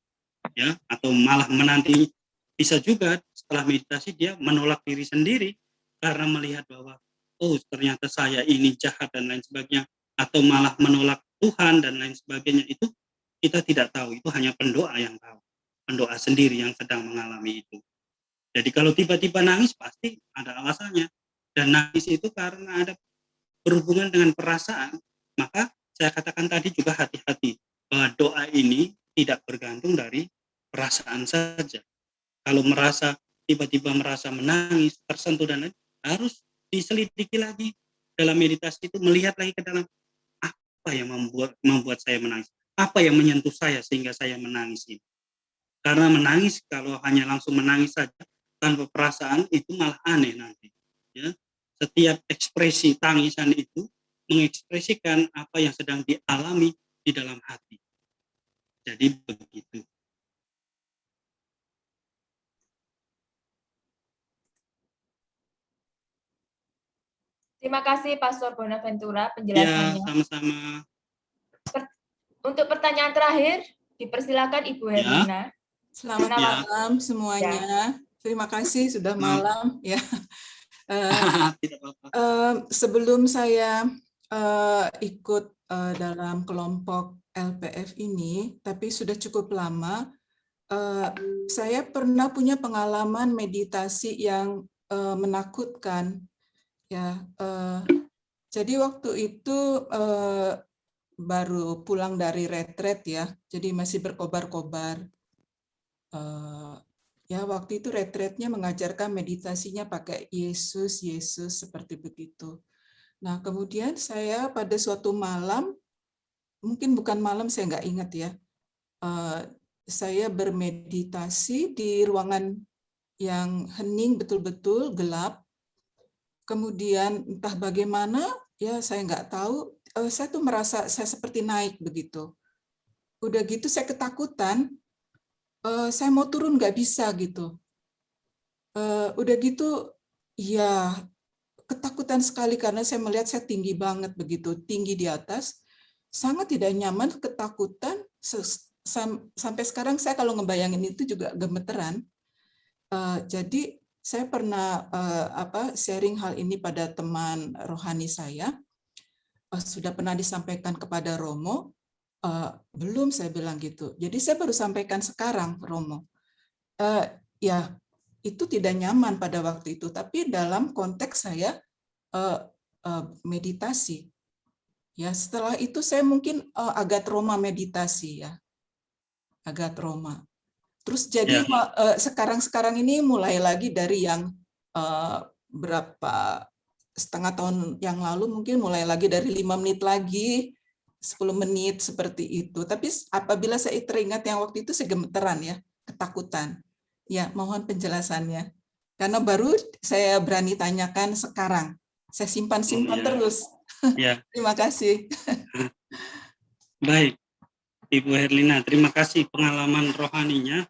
Ya, atau malah menanti, bisa juga setelah meditasi dia menolak diri sendiri karena melihat bahwa oh ternyata saya ini jahat dan lain sebagainya, atau malah menolak Tuhan dan lain sebagainya. Itu kita tidak tahu, itu hanya pendoa yang tahu, pendoa sendiri yang sedang mengalami itu. Jadi kalau tiba-tiba nangis pasti ada alasannya, dan nangis itu karena ada berhubungan dengan perasaan. Maka saya katakan tadi juga hati-hati bahwa doa ini tidak bergantung dari perasaan saja. Kalau tiba-tiba merasa menangis, tersentuh dan lain, harus diselidiki lagi dalam meditasi itu, melihat lagi ke dalam apa yang membuat saya menangis, apa yang menyentuh saya sehingga saya menangis ini. Karena menangis kalau hanya langsung menangis saja tanpa perasaan itu malah aneh nanti. Ya, setiap ekspresi tangisan itu mengekspresikan apa yang sedang dialami di dalam hati. Jadi begitu. Terima kasih Pastor Bonaventura Ya, penjelasannya. sama-sama. Untuk pertanyaan terakhir, dipersilakan Ibu Herlina. Selamat Ya. malam semuanya. Terima kasih sudah malam ya. Tidak apa-apa. Sebelum saya ikut dalam kelompok LPF ini, tapi sudah cukup lama, saya pernah punya pengalaman meditasi yang menakutkan. Ya, jadi waktu itu baru pulang dari retret ya, jadi masih berkobar-kobar. Ya, waktu itu retretnya mengajarkan meditasinya pakai Yesus, Yesus seperti begitu. Nah, kemudian saya pada suatu malam, mungkin bukan malam, saya nggak ingat ya, saya bermeditasi di ruangan yang hening betul-betul gelap. Kemudian entah bagaimana, ya saya nggak tahu, saya tuh merasa saya seperti naik begitu. Udah gitu saya ketakutan, saya mau turun nggak bisa gitu. Udah gitu, ya ketakutan sekali karena saya melihat saya tinggi banget begitu, tinggi di atas, sangat tidak nyaman, ketakutan, sampai sekarang saya kalau ngebayangin itu juga gemeteran. Jadi saya pernah sharing hal ini pada teman rohani saya. Sudah pernah disampaikan kepada Romo? Belum, saya bilang gitu. Jadi saya baru sampaikan sekarang, Romo. Ya, itu tidak nyaman pada waktu itu, tapi dalam konteks saya meditasi. Ya, setelah itu saya mungkin agak trauma meditasi ya, agak trauma. Terus jadi sekarang ini mulai lagi dari yang berapa setengah tahun yang lalu, mungkin mulai lagi dari 5 menit lagi, 10 menit seperti itu. Tapi apabila saya teringat yang waktu itu saya gemeteran ya, ketakutan. Ya, mohon penjelasannya. Karena baru saya berani tanyakan sekarang. Saya simpan-simpan terus. Ya. Terima kasih. Baik, Ibu Herlina, terima kasih pengalaman rohaninya.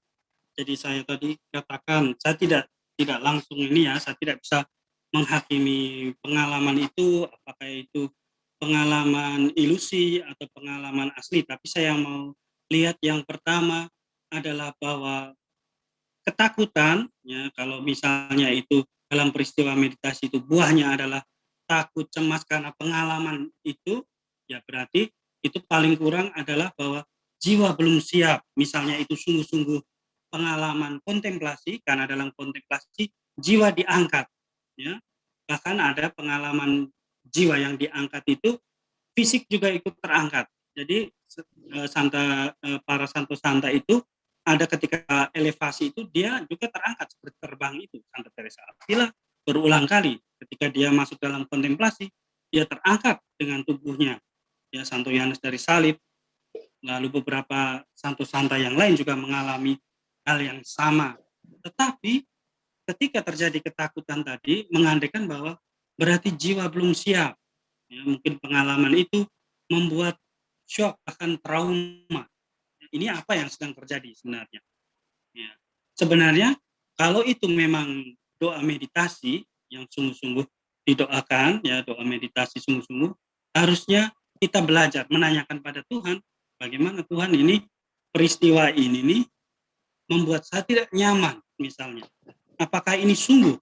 Jadi saya tadi katakan, saya tidak langsung ini ya, saya tidak bisa menghakimi pengalaman itu, apakah itu pengalaman ilusi atau pengalaman asli, tapi saya mau lihat yang pertama adalah bahwa ketakutan, ya, kalau misalnya itu dalam peristiwa meditasi itu buahnya adalah takut, cemas karena pengalaman itu, ya berarti itu paling kurang adalah bahwa jiwa belum siap, misalnya itu sungguh-sungguh pengalaman kontemplasi, karena dalam kontemplasi jiwa diangkat, ya. Bahkan ada pengalaman jiwa yang diangkat itu fisik juga ikut terangkat. Jadi para santo santa itu ada ketika elevasi itu dia juga terangkat seperti terbang itu. Santa Teresa Avila berulang kali ketika dia masuk dalam kontemplasi dia terangkat dengan tubuhnya. Ya, Santo Yohanes dari Salib, lalu beberapa santo santa yang lain juga mengalami hal yang sama. Tetapi ketika terjadi ketakutan tadi mengandaikan bahwa berarti jiwa belum siap. Ya, mungkin pengalaman itu membuat shock bahkan trauma. Ini apa yang sedang terjadi sebenarnya? Ya. Sebenarnya kalau itu memang doa meditasi yang sungguh-sungguh didoakan, ya doa meditasi sungguh-sungguh, harusnya kita belajar menanyakan pada Tuhan, bagaimana Tuhan ini peristiwa ini nih membuat saya tidak nyaman misalnya. Apakah ini sungguh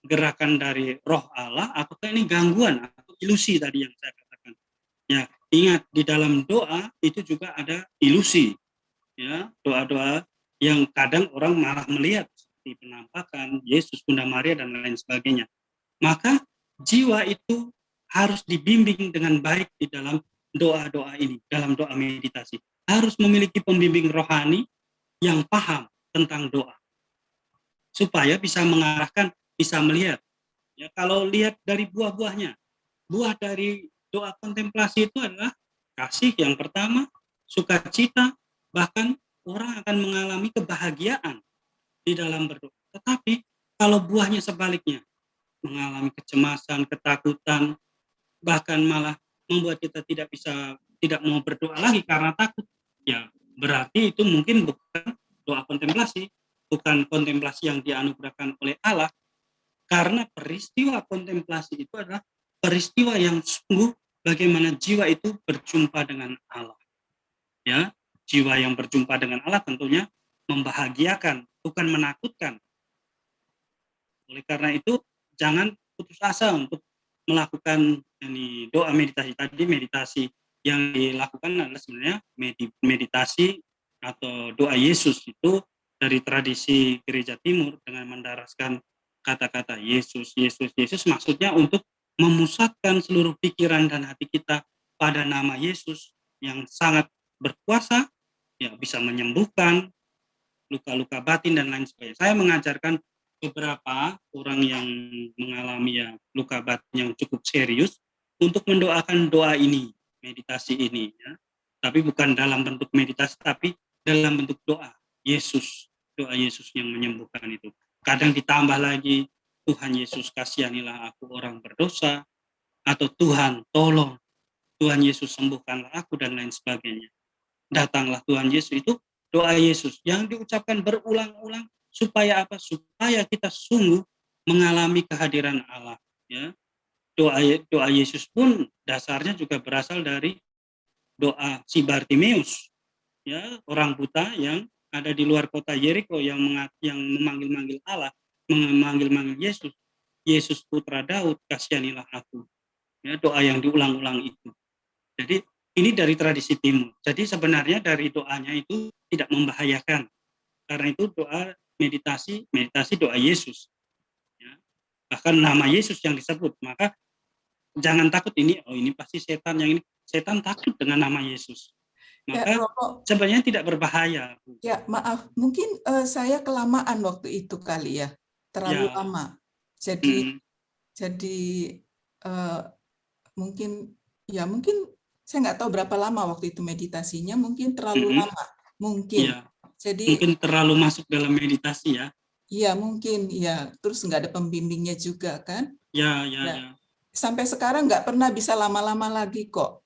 gerakan dari roh Allah ataukah ini gangguan atau ilusi tadi yang saya katakan. Ya, ingat di dalam doa itu juga ada ilusi. Ya, doa-doa yang kadang orang malah melihat seperti penampakan Yesus, Bunda Maria dan lain sebagainya. Maka jiwa itu harus dibimbing dengan baik di dalam doa-doa ini, dalam doa meditasi. Harus memiliki pembimbing rohani yang paham tentang doa. Supaya bisa mengarahkan, bisa melihat. Ya, kalau lihat dari buah-buahnya, buah dari doa kontemplasi itu adalah kasih yang pertama, sukacita, bahkan orang akan mengalami kebahagiaan di dalam berdoa. Tetapi kalau buahnya sebaliknya, mengalami kecemasan, ketakutan, bahkan malah membuat kita tidak mau berdoa lagi karena takut, ya berarti itu mungkin bukan doa kontemplasi, bukan kontemplasi yang dianugerahkan oleh Allah, karena peristiwa kontemplasi itu adalah peristiwa yang sungguh bagaimana jiwa itu berjumpa dengan Allah. Ya, jiwa yang berjumpa dengan Allah tentunya membahagiakan, bukan menakutkan. Oleh karena itu, jangan putus asa untuk melakukan ini doa meditasi tadi. Meditasi yang dilakukan adalah sebenarnya meditasi atau doa Yesus itu dari tradisi Gereja Timur dengan mendaraskan kata-kata Yesus, Yesus, Yesus, maksudnya untuk memusatkan seluruh pikiran dan hati kita pada nama Yesus yang sangat berkuasa, ya bisa menyembuhkan luka-luka batin dan lain sebagainya. Saya mengajarkan beberapa orang yang mengalami ya luka batin yang cukup serius untuk mendoakan doa ini, meditasi ini, ya. Tapi bukan dalam bentuk meditasi, tapi dalam bentuk doa Yesus, doa Yesus yang menyembuhkan itu. Kadang ditambah lagi, Tuhan Yesus kasihanilah aku orang berdosa, atau Tuhan tolong, Tuhan Yesus sembuhkanlah aku dan lain sebagainya. Datanglah Tuhan Yesus, itu doa Yesus yang diucapkan berulang-ulang supaya apa? Supaya kita sungguh mengalami kehadiran Allah. Ya, doa Yesus pun dasarnya juga berasal dari doa si Bartimeus, ya orang buta yang ada di luar kota Yeriko yang memanggil-manggil Allah. memanggil Yesus, Yesus putra Daud, kasihanilah aku. Ya, doa yang diulang-ulang itu. Jadi ini dari tradisi Timur. Jadi sebenarnya dari doanya itu tidak membahayakan. Karena itu doa meditasi doa Yesus. Ya. Bahkan nama Yesus yang disebut. Maka jangan takut ini pasti setan yang ini. Setan takut dengan nama Yesus. Ya, Maka Romo, sebenarnya tidak berbahaya. ya maaf, mungkin saya kelamaan waktu itu kali ya, terlalu Ya. lama. Jadi Mm, jadi eh, mungkin saya nggak tahu berapa lama waktu itu meditasinya, mungkin terlalu lama, mungkin. ya. Jadi Mungkin terlalu masuk dalam meditasi ya. iya mungkin ya, terus nggak ada pembimbingnya juga kan. Ya. Sampai sekarang nggak pernah bisa lama-lama lagi kok.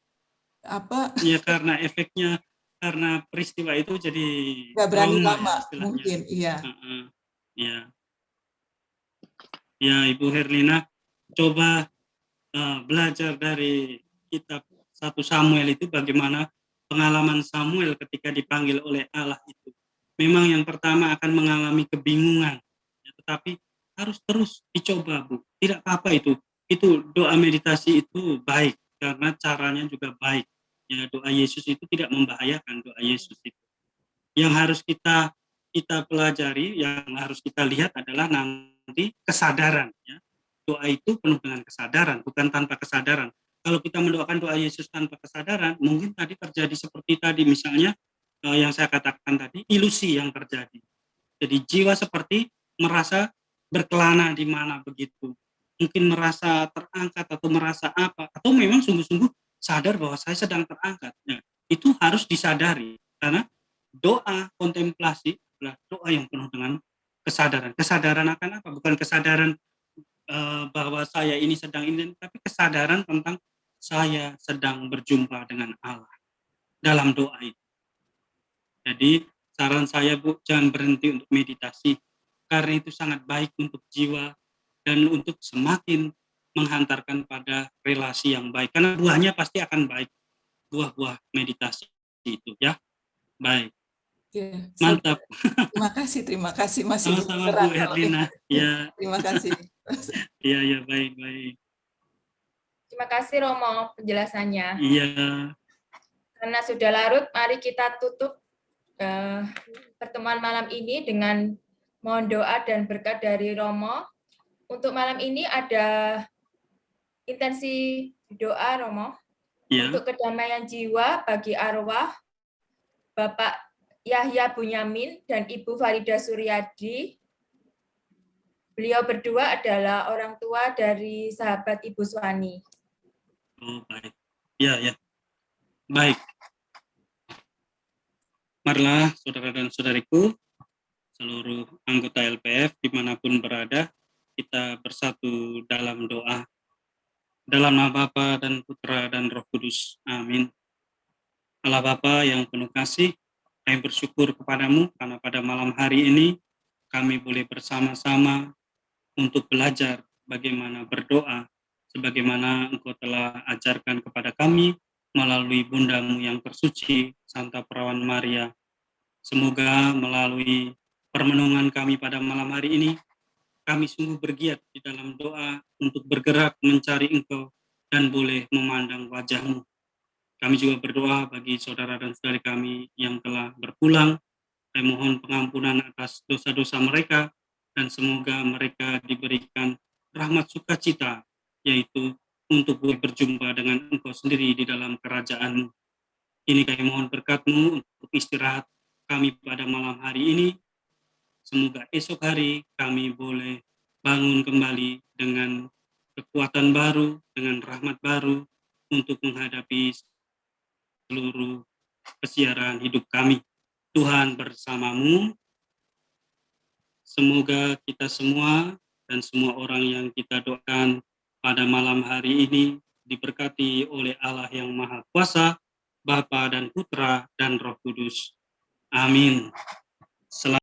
Ya karena efeknya, karena peristiwa itu jadi Nggak berani trauma lama, ya istilahnya. mungkin, iya. Ya. Ya Ibu Herlina, coba belajar dari kitab 1 Samuel itu bagaimana pengalaman Samuel ketika dipanggil oleh Allah itu. Memang yang pertama akan mengalami kebingungan, ya, tetapi harus terus dicoba, Bu. Tidak apa-apa itu. Itu doa meditasi itu baik karena caranya juga baik. Ya, doa Yesus itu tidak membahayakan, doa Yesus itu. Yang harus kita pelajari, yang harus kita lihat adalah nanti kesadaran. Ya. Doa itu penuh dengan kesadaran, bukan tanpa kesadaran. Kalau kita mendoakan doa Yesus tanpa kesadaran, mungkin tadi terjadi seperti tadi, misalnya yang saya katakan tadi, ilusi yang terjadi. Jadi jiwa seperti merasa berkelana di mana begitu. Mungkin merasa terangkat atau merasa apa, atau memang sungguh-sungguh sadar bahwa saya sedang terangkat. Ya, itu harus disadari, karena doa kontemplasi adalah doa yang penuh dengan kesadaran. Kesadaran akan apa? Bukan kesadaran bahwa saya ini sedang ini, tapi kesadaran tentang saya sedang berjumpa dengan Allah dalam doa itu. Jadi saran saya, Bu, jangan berhenti untuk meditasi, karena itu sangat baik untuk jiwa dan untuk semakin menghantarkan pada relasi yang baik, karena buahnya pasti akan baik, buah-buah meditasi itu ya. Baik. Ya, Mantap. terima kasih masih Sama-sama Bu berat. Herlina. Ya. Terima kasih. Iya, baik. Terima kasih Romo penjelasannya. Iya. Karena sudah larut, mari kita tutup pertemuan malam ini dengan mohon doa dan berkat dari Romo. Untuk malam ini ada intensi doa Romo. Ya. Untuk kedamaian jiwa bagi arwah Bapak Yahya Bunyamin dan Ibu Farida Suryadi. Beliau berdua adalah orang tua dari sahabat Ibu Suwani. Oh, baik. Ya. Baik. Marilah saudara dan saudariku, seluruh anggota LPF dimanapun berada, kita bersatu dalam doa. Dalam nama Bapa dan Putra dan Roh Kudus. Amin. Allah Bapa yang penuh kasih, kami bersyukur kepadamu karena pada malam hari ini kami boleh bersama-sama untuk belajar bagaimana berdoa, sebagaimana Engkau telah ajarkan kepada kami melalui Bundamu yang tersuci, Santa Perawan Maria. Semoga melalui permenungan kami pada malam hari ini, kami sungguh bergiat di dalam doa untuk bergerak mencari Engkau dan boleh memandang wajah-Mu. Kami juga berdoa bagi saudara dan saudari kami yang telah berpulang. Kami mohon pengampunan atas dosa-dosa mereka, dan semoga mereka diberikan rahmat sukacita, yaitu untuk boleh berjumpa dengan Engkau sendiri di dalam kerajaan-Mu. Ini kami mohon berkat-Mu untuk istirahat kami pada malam hari ini. Semoga esok hari kami boleh bangun kembali dengan kekuatan baru, dengan rahmat baru untuk menghadapi seluruh kesiaran hidup kami. Tuhan bersamamu. Semoga kita semua dan semua orang yang kita doakan pada malam hari ini diberkati oleh Allah yang Maha Kuasa, Bapa dan Putra dan Roh Kudus. Amin. Selamat